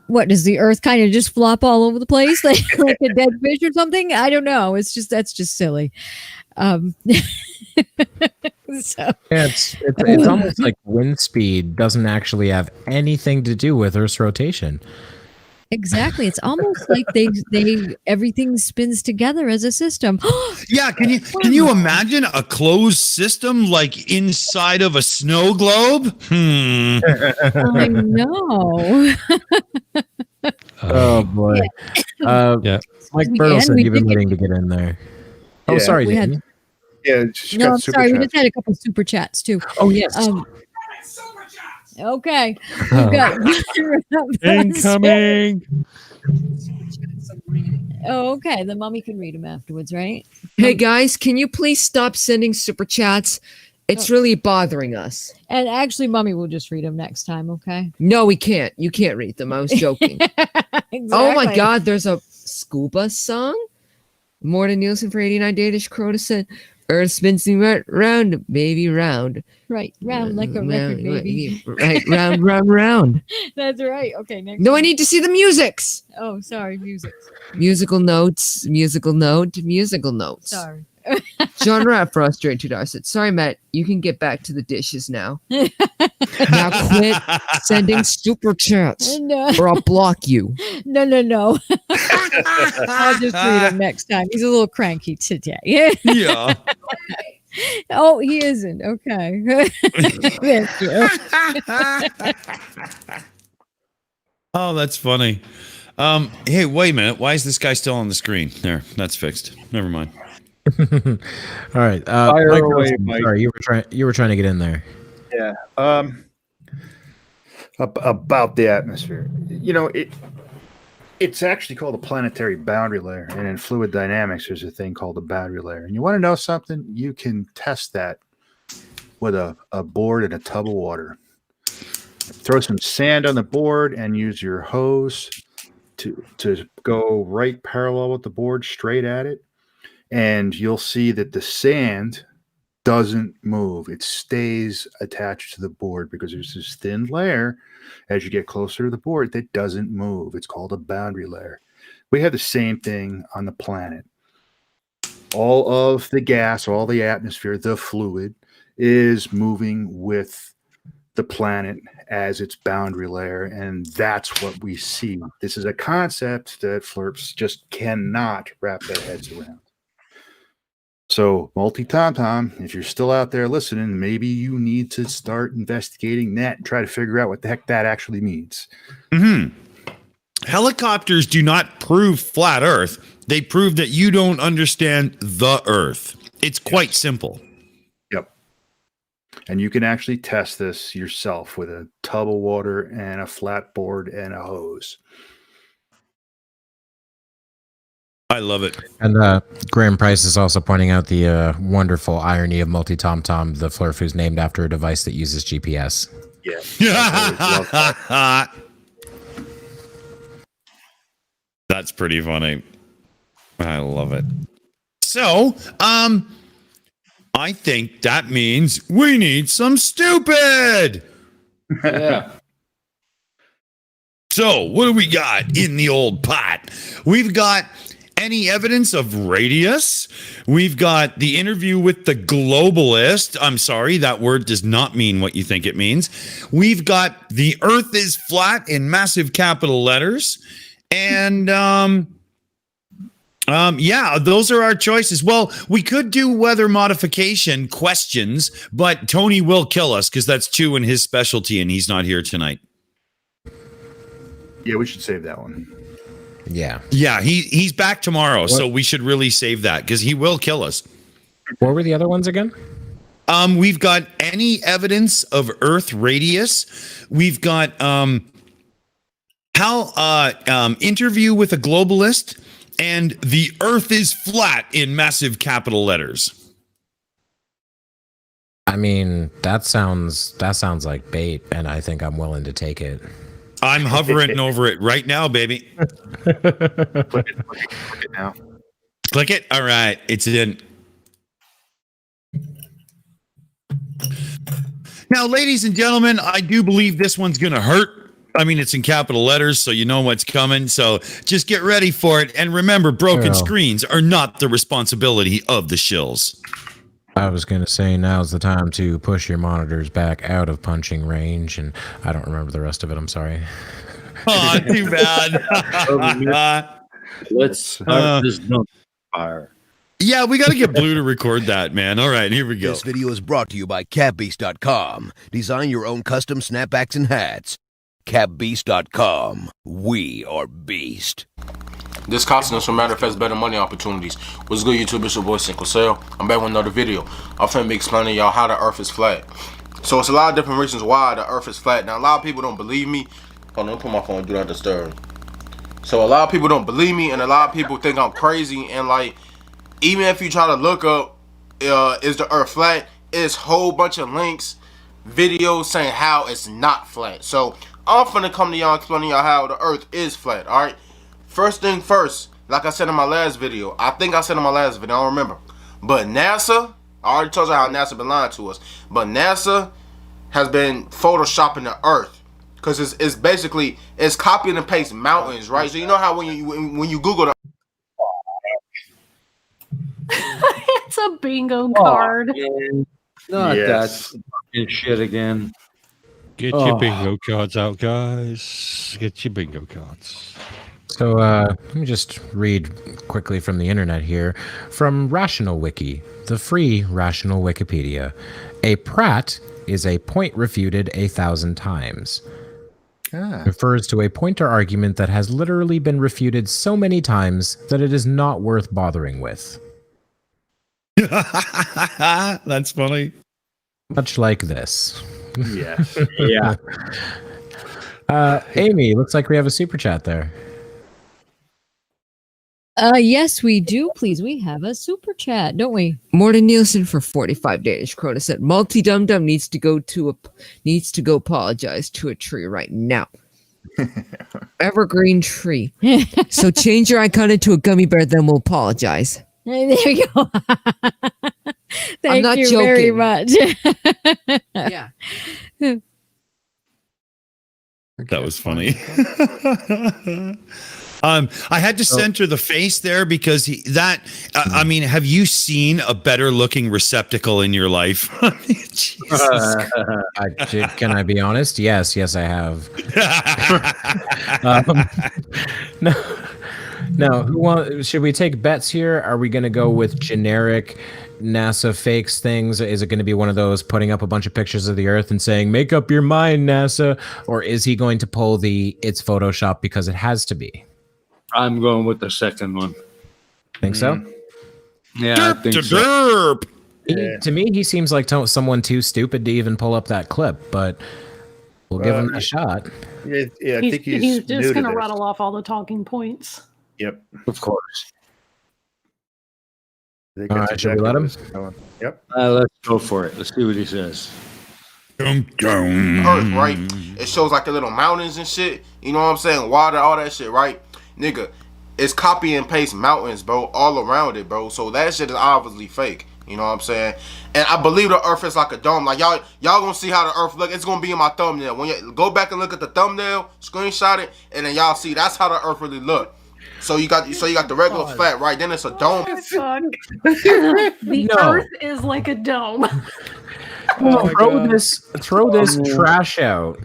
What, does the earth kind of just flop all over the place like a dead fish or something? I don't know. That's just silly. So. Yeah, it's almost like wind speed doesn't actually have anything to do with Earth's rotation. Exactly. It's almost like they everything spins together as a system. Yeah, can you imagine a closed system like inside of a snow globe? I know. Oh boy. Yeah. Mike Bertelson, you've been waiting to get in there. Oh, sorry. We had, Yeah, no, I'm sorry. We just had a couple super chats too. Oh yes. Okay. We've got incoming. Oh, okay. The mommy can read them afterwards, right? Hey guys, can you please stop sending super chats? It's really bothering us. And actually, mommy will just read them next time, okay? No, we can't. You can't read them. I was joking. Exactly. Oh my God, there's a scuba song? Morton Nielsen for 89 Danish Crota said, Earth spins me right round, baby, round. Right, round like a record, baby. Right, round. That's right. Okay, next. No, I need to see the musics. Oh, sorry, music. Musical notes, musical note, musical notes. Sorry. John Rat frustrated said, sorry, Matt, you can get back to the dishes now. Now quit sending super chats or I'll block you. No. I'll just read him next time. He's a little cranky today. Yeah. Oh, he isn't. Okay. Thank you. Oh, that's funny. Hey, wait a minute. Why is this guy still on the screen? There, that's fixed. Never mind. All right. Mike Wilson, sorry, you were trying to get in there. Yeah. About the atmosphere. You know, it's actually called a planetary boundary layer, and in fluid dynamics, there's a thing called a boundary layer. And you want to know something? You can test that with a board and a tub of water. Throw some sand on the board and use your hose to go right parallel with the board, straight at it. And you'll see that the sand doesn't move. It stays attached to the board because there's this thin layer as you get closer to the board that doesn't move. It's called a boundary layer. We have the same thing on the planet. All of the gas, all the atmosphere, the fluid is moving with the planet as its boundary layer, and that's what we see. This is a concept that flirps just cannot wrap their heads around. So, multi-tom-tom, if you're still out there listening, maybe you need to start investigating that and try to figure out what the heck that actually means. Helicopters do not prove flat Earth. They prove that you don't understand the Earth. It's quite simple. Yep. And you can actually test this yourself with a tub of water and a flat board and a hose. I love it. And Graham Price is also pointing out the wonderful irony of multi-tom-tom, the Flurf, who's named after a device that uses GPS. Yeah. That's pretty funny. I love it. So, I think that means we need some stupid. Yeah. So, what do we got in the old pot? We've got any evidence of radius. We've got the interview with the globalist. I'm sorry, that word does not mean what you think it means. We've got the Earth is flat in massive capital letters. And yeah, those are our choices. Well, we could do weather modification questions, but Tony will kill us because that's Chew and his specialty, and he's not here tonight. Yeah, we should save that one. Yeah. Yeah, he's back tomorrow, so we should really save that because he will kill us. What were the other ones again? We've got any evidence of Earth radius. We've got interview with a globalist, and the Earth is flat in massive capital letters. I mean, that sounds like bait, and I think I'm willing to take it. I'm hovering over it right now, baby. Click it now. Click it. All right, it's in. Now, ladies and gentlemen, I do believe this one's going to hurt. I mean, it's in capital letters, so you know what's coming. So just get ready for it. And remember, broken screens are not the responsibility of the shills. I was going to say now's the time to push your monitors back out of punching range, and I don't remember the rest of it. I'm sorry. Oh, too bad. Let's start this fire. Yeah, we got to get Blue to record that, man. All right, here we go. This video is brought to you by CapBeast.com. Design your own custom snapbacks and hats. CapBeast.com. We are beast. This content is from Manifest Better Money Opportunities. What's good, YouTube? It's your boy Cinco Sale. I'm back with another video. I'm finna be explaining y'all how the Earth is flat. So it's a lot of different reasons why the Earth is flat. Now a lot of people don't believe me. Hold on, put my phone, do not disturb. So a lot of people don't believe me, and a lot of people think I'm crazy. And like, even if you try to look up, is the Earth flat? It's a whole bunch of links, videos saying how it's not flat. So I'm finna come to y'all explaining y'all how the Earth is flat. All right. First thing first, like I said in my last video, I think I said in my last video, I don't remember. But NASA, I already told you how NASA been lying to us. But NASA has been photoshopping the Earth. Because it's basically, it's copying and pasting mountains, right? So you know how when you Google the... It's a bingo card. Not that fucking shit again. Get your bingo cards out, guys. Get your bingo cards. So let me just read quickly from the internet here. From Rational Wiki, the free Rational Wikipedia. A Pratt is a point refuted 1,000 times. Refers to a pointer argument that has literally been refuted so many times that it is not worth bothering with. That's funny. Much like this. Yes. Yeah. Aimee, looks like we have a super chat there. Yes, we do. Please, we have a super chat, don't we? Morten Nielsen for 45 Danish krona said, "Multi Dum Dum needs to go apologize to a tree right now. Evergreen tree. So change your icon into a gummy bear, then we'll apologize." There you go. Thank not you joking. very much. Yeah. That was funny. I had to center the face there because I mean, have you seen a better looking receptacle in your life? Jesus. Can I be honest? Yes, I have. No. Should we take bets here? Are we going to go with generic NASA fakes things? Is it going to be one of those putting up a bunch of pictures of the Earth and saying, "Make up your mind, NASA"? Or is he going to pull the "it's Photoshop" because it has to be? I'm going with the second one. Think so? Yeah, I think so. To me, he seems like someone too stupid to even pull up that clip, but we'll give him a shot. Yeah, I think He's just new going to this. rattle off all the talking points. Yep. Of course. I think All that's right, should we let him? what's going. Yep. Let's go for it. Let's see what he says. Earth, right? It shows like the little mountains and shit. You know what I'm saying? Water, all that shit, right? Nigga, it's copy and paste mountains, bro, all around it, bro. So that shit is obviously fake. You know what I'm saying? And I believe the Earth is like a dome. Like y'all gonna see how the Earth look. It's gonna be in my thumbnail. When you go back and look at the thumbnail, screenshot it, and then y'all see that's how the Earth really look. So you got the regular flat, right? Then it's a dome. The Earth is like a dome. Throw this trash out,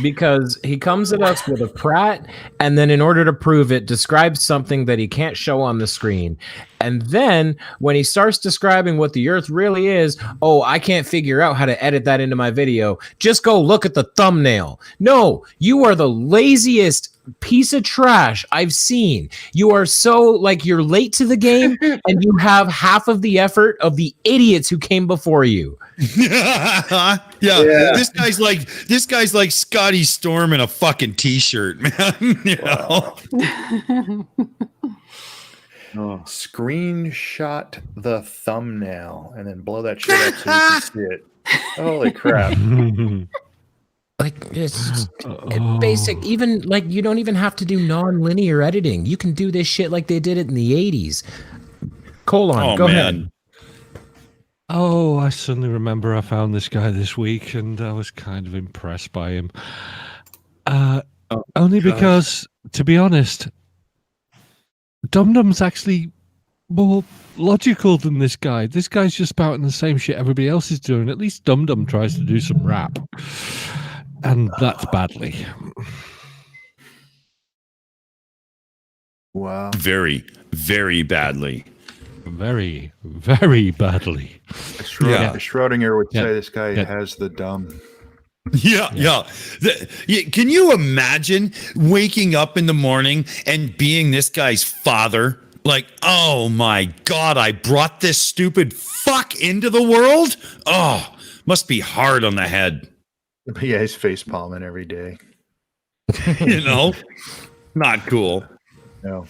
because he comes at us with a Pratt, and then in order to prove it, describes something that he can't show on the screen. And then when he starts describing what the Earth really is, oh, I can't figure out how to edit that into my video. Just go look at the thumbnail. No, you are the laziest piece of trash I've seen. You are so, like, you're late to the game, and you have half of the effort of the idiots who came before you. Yeah. This guy's like Scotty Storm in a fucking t-shirt, man. You know? Screenshot the thumbnail and then blow that shit up so you can see it. Holy crap. Like, it's basic. Even, like, you don't even have to do non-linear editing. You can do this shit like they did it in the 80s. Colon, go ahead. Oh, I suddenly remember I found this guy this week, and I was kind of impressed by him. Only because, to be honest, Dum Dum's actually more logical than this guy. This guy's just spouting the same shit everybody else is doing. At least Dum Dum tries to do some rap, and that's badly. Wow. Very, very badly. Very, very badly. Schrodinger would say this guy has the dumb. Yeah. Can you imagine waking up in the morning and being this guy's father? Like, oh my God, I brought this stupid fuck into the world? Oh, must be hard on the head. Yeah, he's face palming every day. You know? Not cool. No.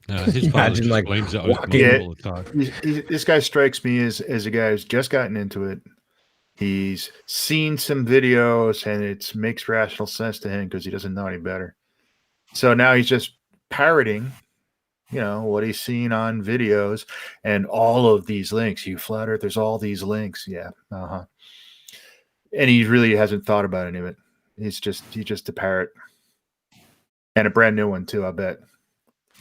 His father just blames it on him all the time. This guy strikes me as a guy who's just gotten into it. He's seen some videos and it makes rational sense to him because he doesn't know any better. So now he's just parroting, you know, what he's seen on videos and all of these links. You flat earth, there's all these links. Yeah. And he really hasn't thought about any of it. He's just a parrot. And a brand new one too, I bet.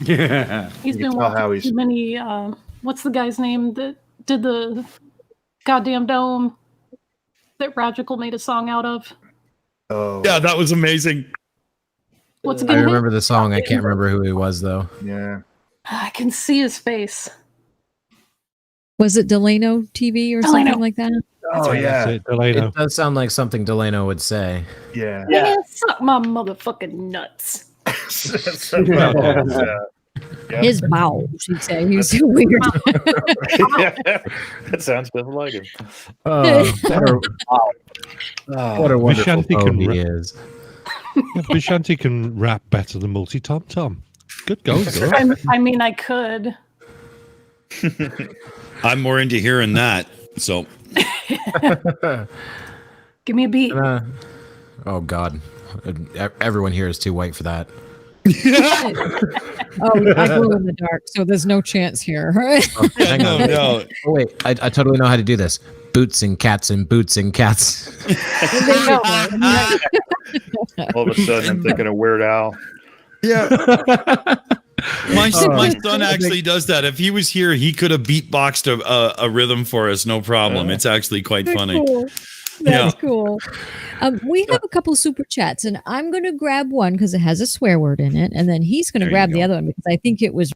Yeah. He's been watching too many, what's the guy's name that did the goddamn dome that Radical made a song out of? Oh. Yeah, that was amazing. What's a I good remember the song. I can't remember who he was, though. Yeah. I can see his face. Was it Delano TV or something like that? Oh, yeah. It does sound like something Delano would say. Yeah. Man, suck my motherfucking nuts. His bowels, he'd say. He was so weird. That sounds just like him. What a wonderful poem he is. Vishanti can rap better than Multi Tom Tom. Good goes, girl. I mean, I could. I'm more into hearing that. So, give me a beat. Oh God, everyone here is too white for that. Oh, I grew in the dark, so there's no chance here. Oh, hang on. No. Oh, wait, I totally know how to do this. Boots and cats and boots and cats. All of a sudden, I'm thinking of Weird Al. Yeah. My son actually does that. If he was here, he could have beatboxed a rhythm for us, no problem. It's actually quite funny. Cool. That's cool. We have a couple super chats, and I'm going to grab one because it has a swear word in it, and then he's going to grab the other one because I think it was.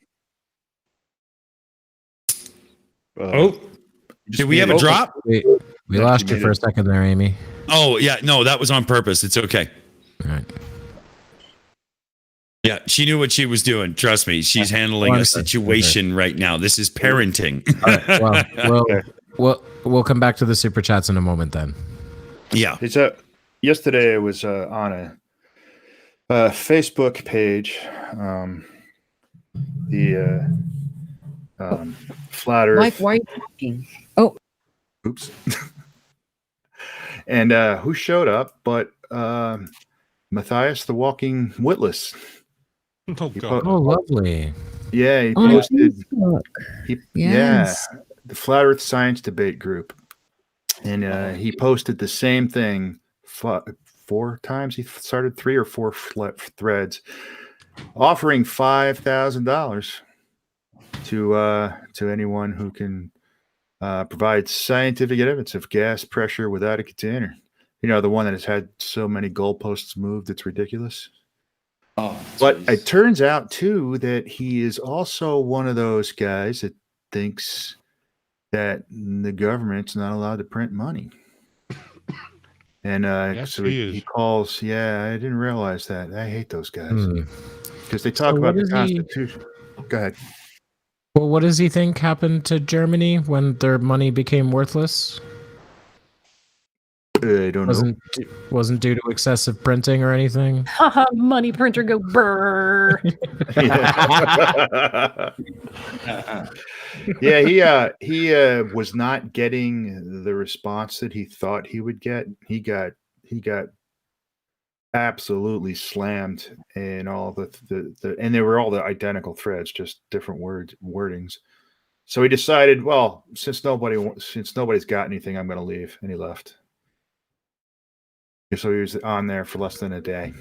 Did we have a drop? We lost you for a second there, Aimee. Oh yeah, no, that was on purpose. It's okay. All right. Yeah, she knew what she was doing. Trust me, she's handling a situation right now. This is parenting. All right. We'll come back to the super chats in a moment then. Yeah. It's yesterday I was on a Facebook page. Flat Earth. Mike, why are you talking? Oh, oops. And who showed up but Matthias the Walking Witless. Oh, God. Oh, lovely. Yeah, he on posted. Facebook. Yes. Yeah, the Flat Earth Science Debate Group, and he posted the same thing 4 times. He started 3 or 4 threads, offering $5,000 to anyone who can provide scientific evidence of gas pressure without a container. You know, the one that has had so many goalposts moved, it's ridiculous. Oh, but it turns out too that he is also one of those guys that thinks that the government's not allowed to print money. And Yes, so he he calls. Yeah, I didn't realize that. I hate those guys because they So talk about what the is he- Constitution. Go ahead. Well, what does he think happened to Germany when their money became worthless? I don't know. Wasn't due to excessive printing or anything. Haha, money printer go brrr. Yeah, he was not getting the response that he thought he would get. He got absolutely slammed in all the and they were all the identical threads, just different wordings. So he decided, well, since nobody's got anything, I'm going to leave, and he left. So he was on there for less than a day.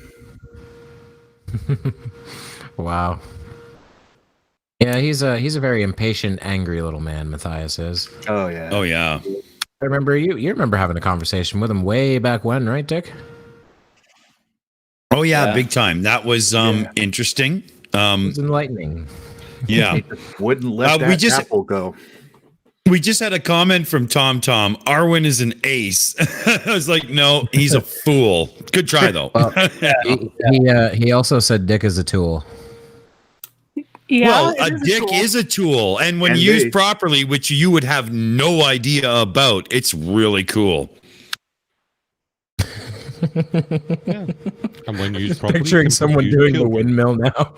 Wow. Yeah, he's a very impatient, angry little man, Matthias is. Oh yeah. Oh yeah. I remember you remember having a conversation with him way back when, right, Dick? Oh yeah, big time. That was interesting. It was enlightening. Yeah. He just wouldn't let that apple go. We just had a comment from Tom. Arwen is an ace. I was like, no, he's a fool. Good try though. He also said Dick is a tool. Yeah, well, it a is dick tool. is a tool, and when And used they- properly, which you would have no idea about, it's really cool. And when used properly, Picturing can someone produce doing the children. windmill now.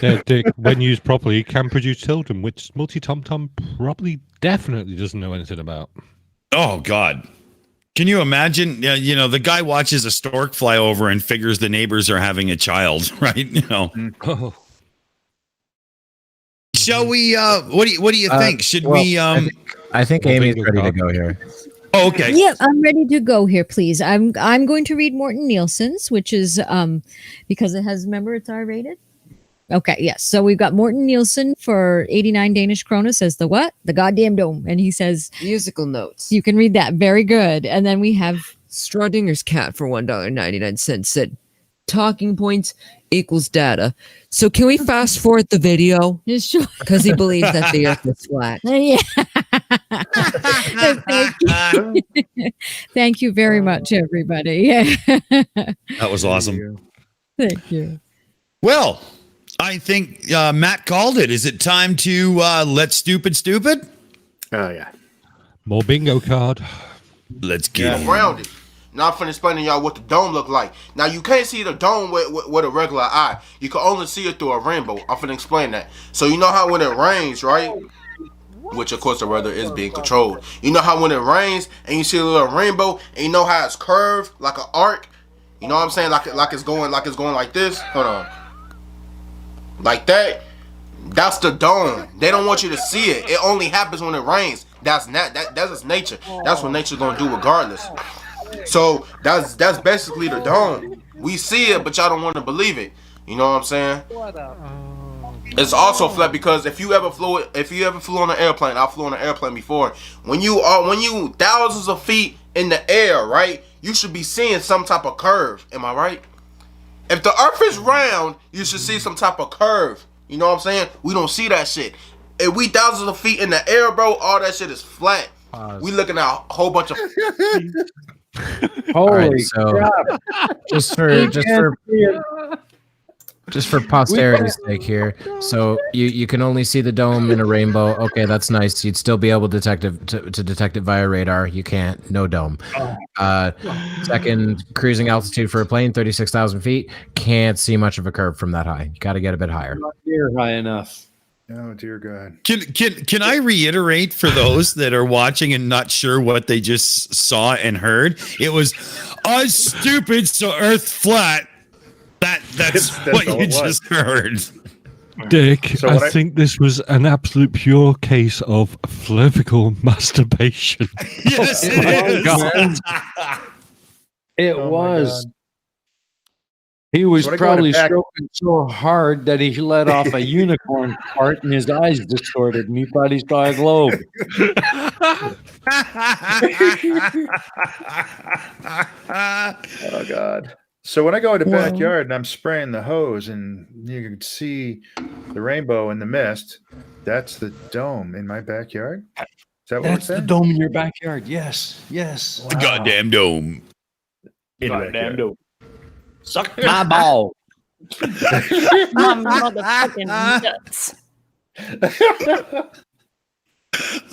Yeah, Dick, when used properly, can produce children, which Multi-Tom probably definitely doesn't know anything about. Oh God. Can you imagine? You know, the guy watches a stork fly over and figures the neighbors are having a child, right? You know. Oh. Shall we? What do you think? Should we? I think Well, Amy's bingo ready to card. go here. Oh, okay. Yeah, I'm ready to go here, please. I'm going to read Morten Nielsen's, which is because it has, remember, it's R-rated. Okay, yes. So we've got Morten Nielsen for 89 Danish kroner says the what? The goddamn dome. And he says Musical notes. you can read that. Very good. And then we have Strodinger's cat for $1.99 said talking points equals data. So can we fast forward the video? Sure. Because he believes that the earth is flat. Yeah. Thank you. Thank you very much, everybody. Yeah. That was awesome. Thank you. Well, I think Matt called it. Is it time to let stupid? Oh yeah. More bingo card. Let's get it. Rounded. Now I'm finna explain to y'all what the dome look like. Now you can't see the dome with a regular eye. You can only see it through a rainbow. I'm finna explain that. So you know how when it rains, right? Which of course the weather is being controlled. You know how when it rains and you see a little rainbow and you know how it's curved like an arc. You know what I'm saying? Like it's going like this. Hold on. Like that. That's the dome. They don't want you to see it. It only happens when it rains. That's just nature. That's what nature's gonna do regardless. So that's basically the dome. We see it, but y'all don't want to believe it. You know what I'm saying? It's also flat because if you ever flew on an airplane, I flew on an airplane before. When you thousands of feet in the air, right? You should be seeing some type of curve. Am I right? If the earth is round, you should see some type of curve. You know what I'm saying? We don't see that shit. If we thousands of feet in the air, bro, all that shit is flat. We looking at a whole bunch of All right, so just for Just for posterity's sake here. So you can only see the dome in a rainbow. Okay, that's nice. You'd still be able to detect it via radar. You can't. No dome. Second, cruising altitude for a plane, 36,000 feet. Can't see much of a curve from that high. You got to get a bit higher. Not near high enough. Oh dear God. Can I reiterate for those that are watching and not sure what they just saw and heard? It was stupid, so Earth flat. That's what you just heard. Dick, So I think this was an absolute pure case of cervical masturbation. Yes, it is. It Oh my was. God. He was So when I go into probably back- stroking so hard that he let off a unicorn fart and his eyes distorted and he thought he saw a globe. Oh God. So when I go in the backyard and I'm spraying the hose and you can see the rainbow in the mist, that's the dome in my backyard? Is that what That's we're the saying? dome in your backyard. Yes. Yes. The goddamn dome. Goddamn dome. Suck my ball. My motherfucking nuts.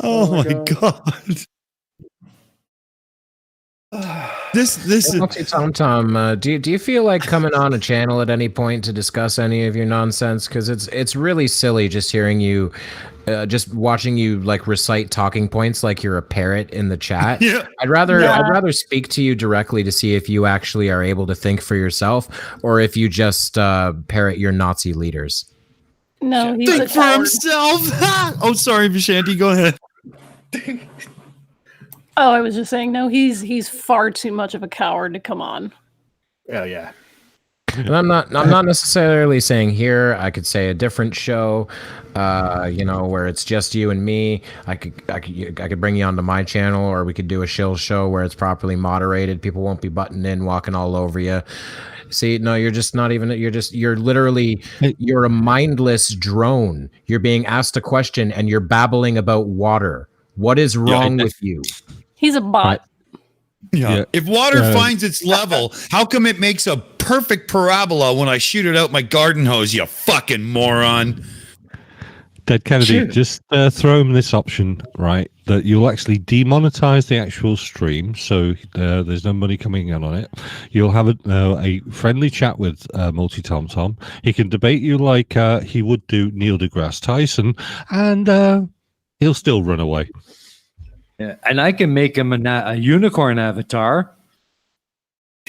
Oh my God. This is Tom. Do you feel like coming on a channel at any point to discuss any of your nonsense? Because it's really silly just hearing you, just watching you like recite talking points like you're a parrot in the chat. Yeah. I'd rather speak to you directly to see if you actually are able to think for yourself, or if you just parrot your Nazi leaders. No, he's think a for coward. himself. Oh, sorry, Vishanti. Go ahead. Oh, I was just saying, no, he's far too much of a coward to come on. Oh yeah. And I'm not necessarily saying here. I could say a different show, where it's just you and me. I could bring you onto my channel, or we could do a Shills show where it's properly moderated. People won't be butting in, walking all over you. See, no, you're just not even. You're literally a mindless drone. You're being asked a question and you're babbling about water. What is wrong with you? He's a bot. Yeah. If water finds its level, how come it makes a perfect parabola when I shoot it out my garden hose, you fucking moron? Dead Kennedy, just throw him this option, right? That you'll actually demonetize the actual stream, so there's no money coming in on it. You'll have a friendly chat with Multi-Tom-Tom. He can debate you like he would do Neil deGrasse Tyson, and he'll still run away. Yeah, and I can make him a unicorn avatar.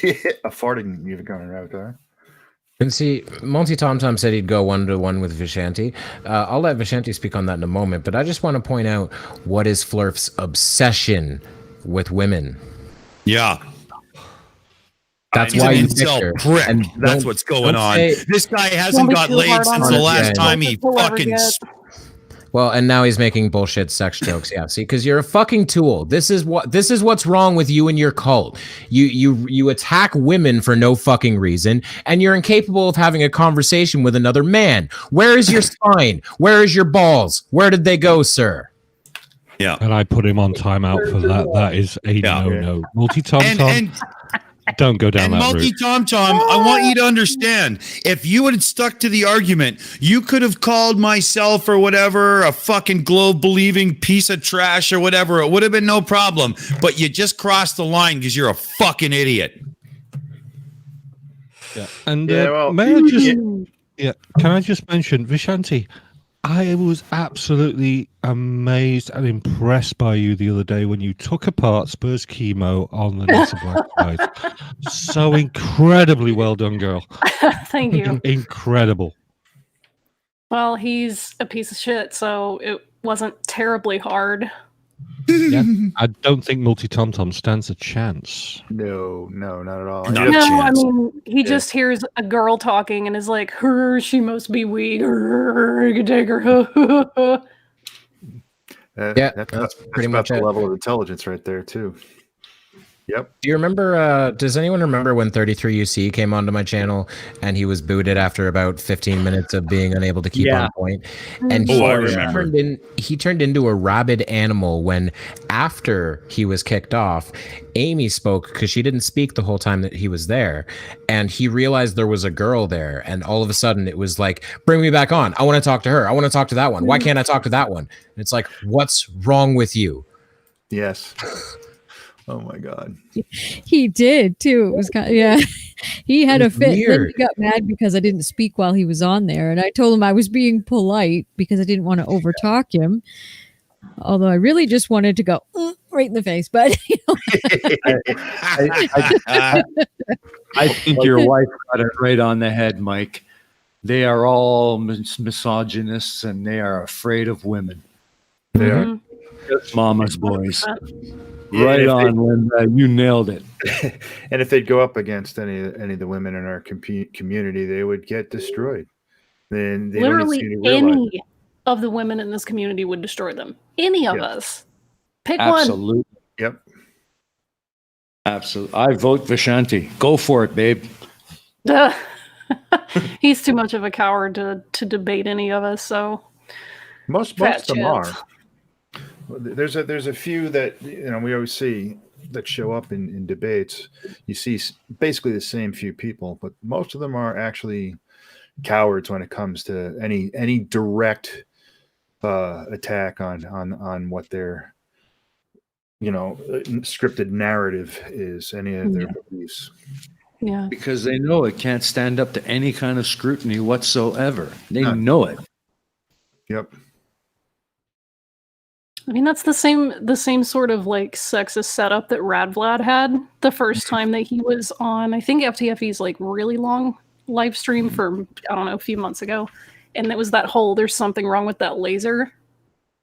A farting unicorn avatar. And see, Multi-Tom-Tom said he'd go 1-to-1 with Vishanti. I'll let Vishanti speak on that in a moment, but I just want to point out what is Flurf's obsession with women. Yeah. That's He's why an you incel picture. prick. And That's what's going on. This guy hasn't got laid since the last time he fucking... Well, and now he's making bullshit sex jokes. Yeah, see, because you're a fucking tool. This is what's wrong with you and your cult. You attack women for no fucking reason, and you're incapable of having a conversation with another man. Where is your spine? Where is your balls? Where did they go, sir? Yeah. And I put him on timeout for that. That is a no-no. Multi-Tom-Tom, don't go down that route. Multi-Tom-Tom, I want you to understand, if you had stuck to the argument, you could have called myself or whatever a fucking globe-believing piece of trash or whatever. It would have been no problem. But you just crossed the line because you're a fucking idiot. Yeah. And well, may I just... Yeah, can I just mention, Vishanti, I was absolutely amazed and impressed by you the other day when you took apart Spurs Chemo on the NASA Black Side. So incredibly well done, girl. Thank you. Incredible. Well, he's a piece of shit, so it wasn't terribly hard. Yeah, I don't think Multi-Tom-Tom stands a chance. No, not at all. Not a No, I chance. mean, he just hears a girl talking and is like, she must be weak. You can take her. That's pretty about much the it. level of intelligence right there, too. Yep. Do you remember? Does anyone remember when 33UC came onto my channel and he was booted after about 15 minutes of being unable to keep on point? And I remember. he turned into a rabid animal when, after he was kicked off, Aimee spoke because she didn't speak the whole time that he was there, and he realized there was a girl there, and all of a sudden it was like, "Bring me back on! I want to talk to her. I want to talk to that one. Why can't I talk to that one?" And it's like, what's wrong with you? Yes. Oh my God. He did too. It was kind of, yeah. He had a fit. Then weird. he got mad because I didn't speak while he was on there, and I told him I was being polite because I didn't want to overtalk him. Although I really just wanted to go right in the face, but you know. I think your wife got it right on the head, Mike. They are all misogynists, and they are afraid of women. They are. Mama's boys. Yeah, Right on, Linda. You nailed it. And if they'd go up against any of the women in our community, they would get destroyed. Then they Literally don't seem to realize any of the women in this community would destroy them. Any of us. Pick Absolutely. Yep. Absolutely. I vote Vishanti. Go for it, babe. one. He's too much of a coward to debate any of us, so most fat of them are. chance. There's a few that we always see that show up in debates. You see basically the same few people, but most of them are actually cowards when it comes to any direct attack on what their scripted narrative is, any of their beliefs. Yeah. Because they know it can't stand up to any kind of scrutiny whatsoever. They know it. Yep. I mean, that's the same sort of like sexist setup that Rad Vlad had the first time that he was on, I think, FTFE's like really long live stream for, I don't know, a few months ago. And it was that whole, there's something wrong with that laser.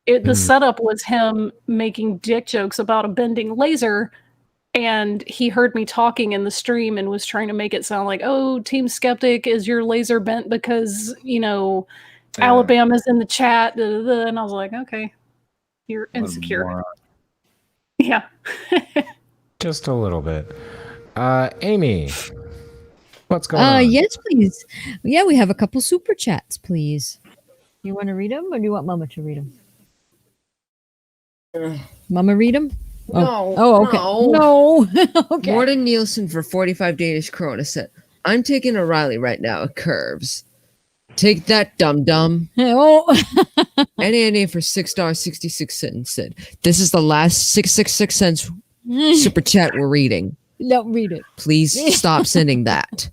The setup was him making dick jokes about a bending laser. And he heard me talking in the stream and was trying to make it sound like, oh, Team Skeptic, is your laser bent because, Alabama's in the chat. Da, da, da. And I was like, okay. You're insecure. Yeah. Just a little bit. Aimee, what's going on? Yes, please. Yeah, we have a couple super chats, please. You want to read them, or do you want Mama to read them? Mama read them? No. Oh, okay. No. Okay. Morten Nielsen for 45 Danish krona said, I'm taking O'Reilly right now at Curves. Take that, dum-dum. Oh. NANA for $6.66 said, this is the last 666 cents super chat we're reading. Don't read it. Please stop sending that.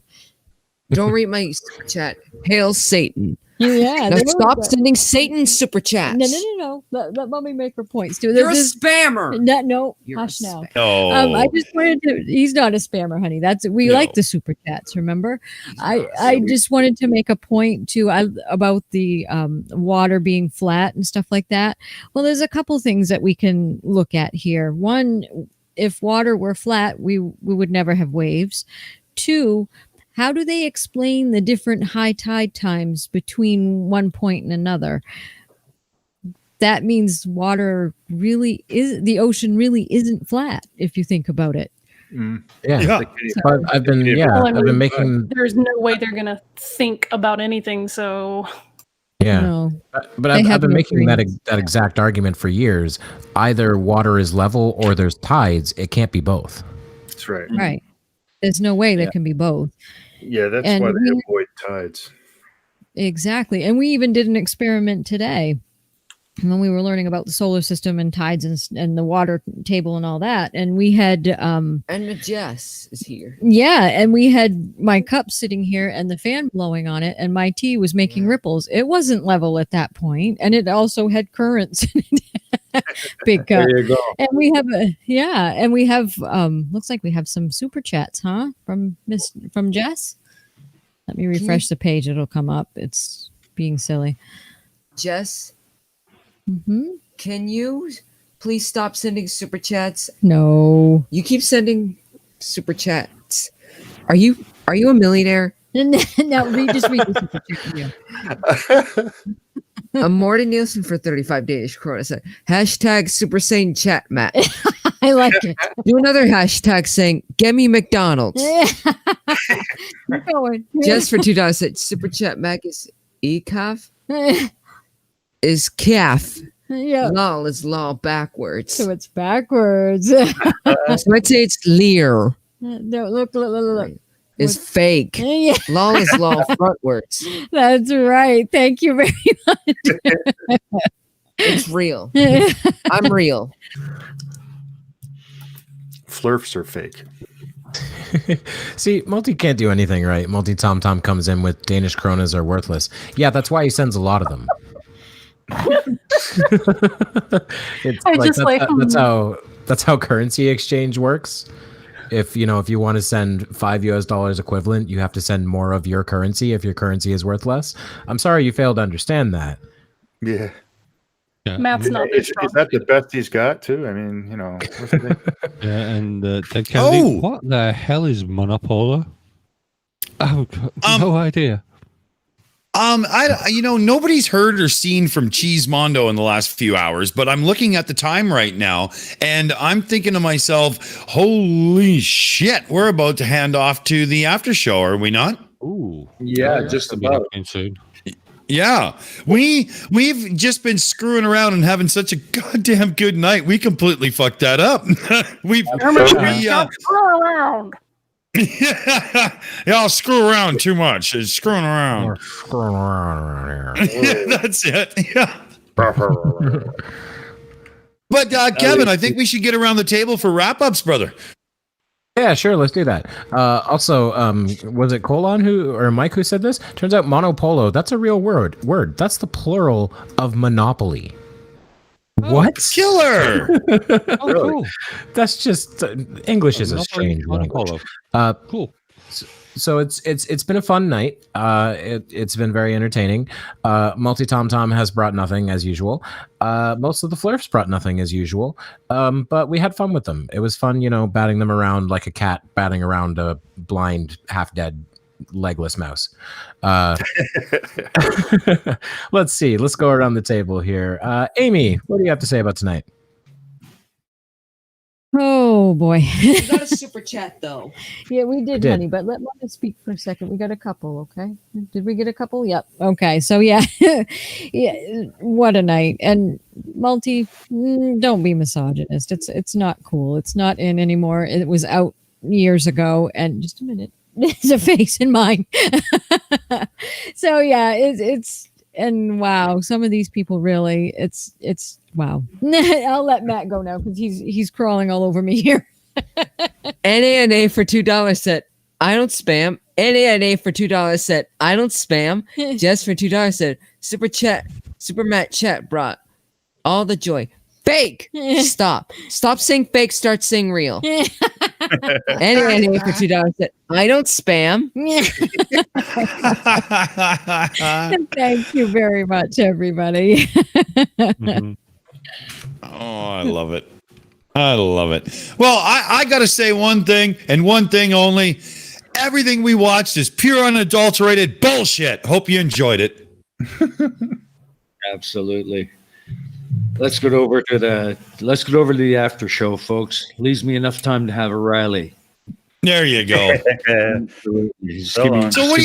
Don't read my super chat. Hail Satan. Yeah. Now stop sending Satan super chats. No. Let Mommy make her points too. You're a spammer. No, You're hush now. Oh. I just wanted to. He's not a spammer, honey. We like the super chats. Remember, I just wanted to make a point too about the water being flat and stuff like that. Well, there's a couple things that we can look at here. One, if water were flat, we would never have waves. Two, how do they explain the different high tide times between one point and another? That means the ocean really isn't flat if you think about it. Yeah. I've been making. There's no way they're gonna think about anything. So. Yeah, No. but I've been making that exact argument for years. Either water is level or there's tides. It can't be both. That's right. Right. There's no way there can be both. Yeah, that's And why they avoid tides. Exactly. And we even did an experiment today when we were learning about the solar system and tides and the water table and all that. And we had and Jess is here. Yeah, and we had my cup sitting here and the fan blowing on it, and my tea was making ripples. It wasn't level at that point, and it also had currents. Big cup. There you go. And we have looks like we have some super chats, huh? From Jess. Let me refresh the page, it'll come up. It's being silly. Jess, Mm-hmm. Can you please stop sending super chats? No. You keep sending super chats. Are you a millionaire? No, just read the super chat. Morten Nielsen for 35 Danish krona said, hashtag Super Saiyan chat, Matt. I like it. Do another hashtag saying, "Get me McDonald's." Yeah. Keep going. Just for $2. Said super chat. Mac is ECAF is calf. Yeah. Lol is law backwards. So it's backwards. So I'd say it's leer. No, look. Is fake. Yeah. Lol is law frontwards. That's right. Thank you very much. It's real. I'm real. Flurfs are fake. See, Multi can't do anything right. Multi Tom Tom comes in with Danish kronas are worthless. Yeah, that's why he sends a lot of them. It's I like, just like that's how currency exchange works. If you want to send $5 equivalent, you have to send more of your currency if your currency is worth less. I'm sorry you failed to understand that. Yeah. Matt's not Is that the best he's got too? I mean, what's the thing? Yeah, and DeadKennedy, what the hell is Monopola? Oh, no idea. Nobody's heard or seen from Cheese Mondo in the last few hours, but I'm looking at the time right now and I'm thinking to myself, holy shit, we're about to hand off to the after show, are we not? Ooh. Yeah, just about. Soon. Yeah, we've just been screwing around and having such a goddamn good night. We completely fucked that up. around. Yeah, I'll screw around too much. It's screwing around. We're screwing around here. Yeah, that's it. Yeah. But Kevin, I think we should get around the table for wrap-ups, brother. Yeah, sure. Let's do that. Also, was it Colon or Mike who said this? Turns out monopolo, that's a real word. That's the plural of monopoly. What? Killer! Oh, cool. That's just English is a strange language. Cool. So it's been a fun night. It's been very entertaining. Multi Tom Tom has brought nothing as usual. Most of the Flurfs brought nothing as usual. But we had fun with them. It was fun, batting them around like a cat batting around a blind, half dead, legless mouse. Let's see. Let's go around the table here. Aimee, what do you have to say about tonight? Oh boy. You got a super chat though. Yeah, we did, honey, but let me speak for a second. We got a couple, okay? Did we get a couple? Yep. Okay. So yeah. Yeah, what a night. And Multi, don't be misogynist. It's not cool. It's not in anymore. It was out years ago. And just a minute. There's a face in mine. So yeah, it's and wow, some of these people really, it's wow. I'll let Matt go now because he's crawling all over me here. NANA for $2 said, I don't spam. NANA for $2 said, I don't spam. Just for $2 said, Super Matt chat brought all the joy. Fake. Stop saying fake, start saying real. NANA for $2 said, I don't spam. Thank you very much, everybody. Mm-hmm. Oh, I love it. I love it. Well, I got to say one thing and one thing only. Everything we watched is pure unadulterated bullshit. Hope you enjoyed it. Absolutely. Let's get over to the after show, folks. Leaves me enough time to have a rally. There you go. So what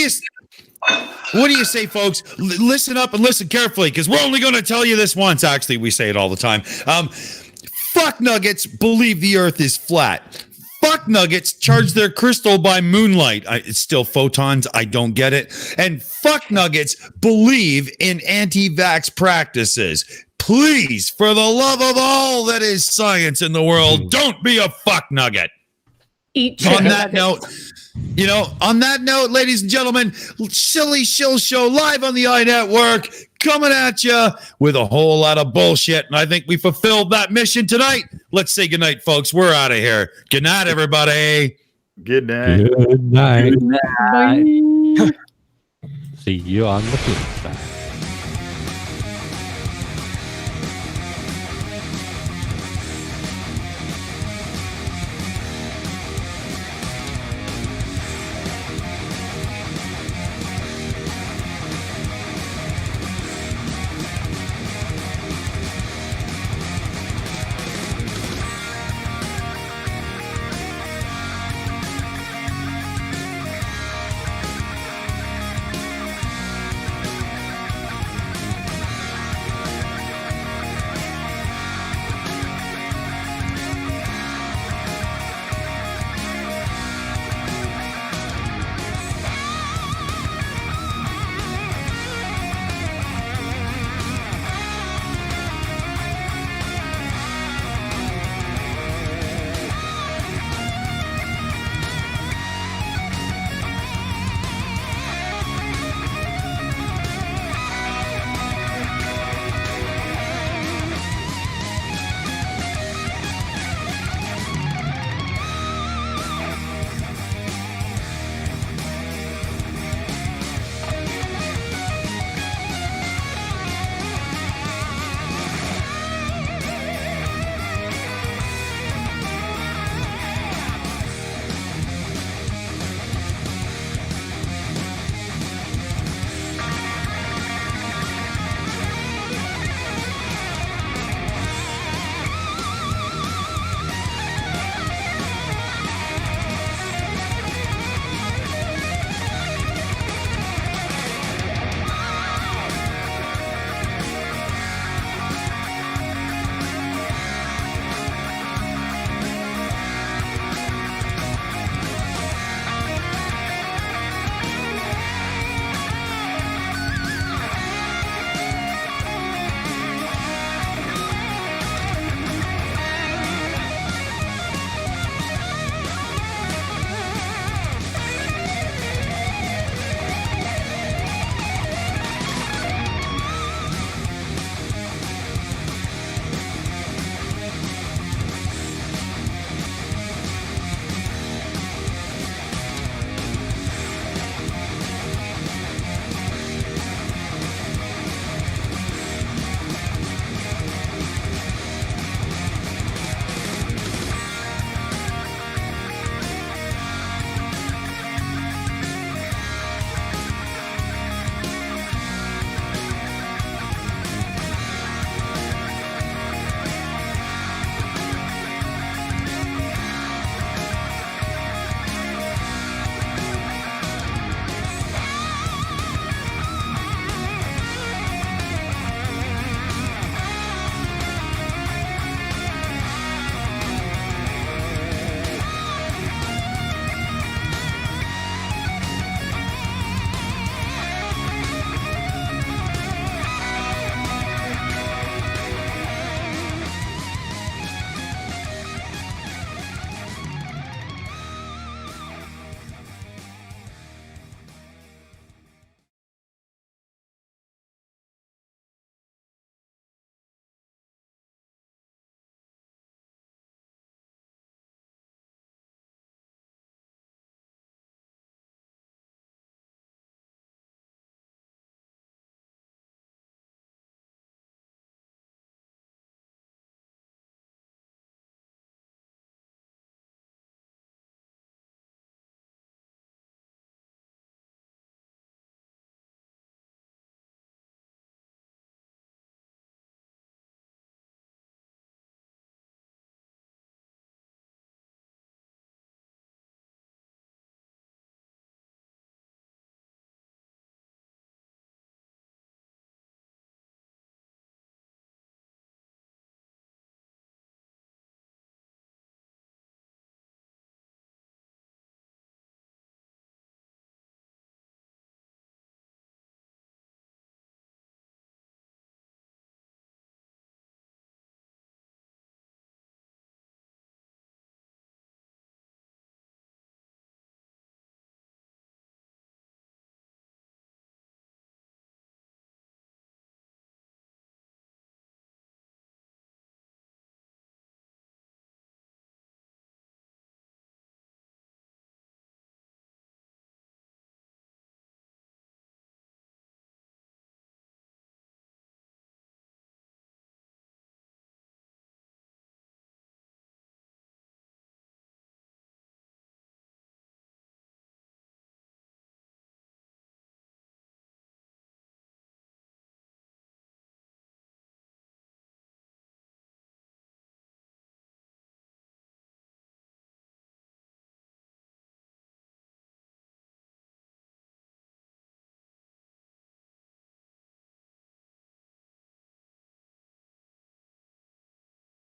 do you say, folks? Listen up and listen carefully, because we're only going to tell you this once. Actually, we say it all the time. Fuck Nuggets believe the Earth is flat. Fuck Nuggets charge their crystal by moonlight. It's still photons. I don't get it. And fuck Nuggets believe in anti-vax practices. Please, for the love of all that is science in the world, don't be a fuck nugget. On that note, ladies and gentlemen, Silly Shill Show live on the EiE Network, coming at you with a whole lot of bullshit. And I think we fulfilled that mission tonight. Let's say goodnight, folks. We're out of here. Good night, everybody. Good night. Good night. Bye. See you on the flip side.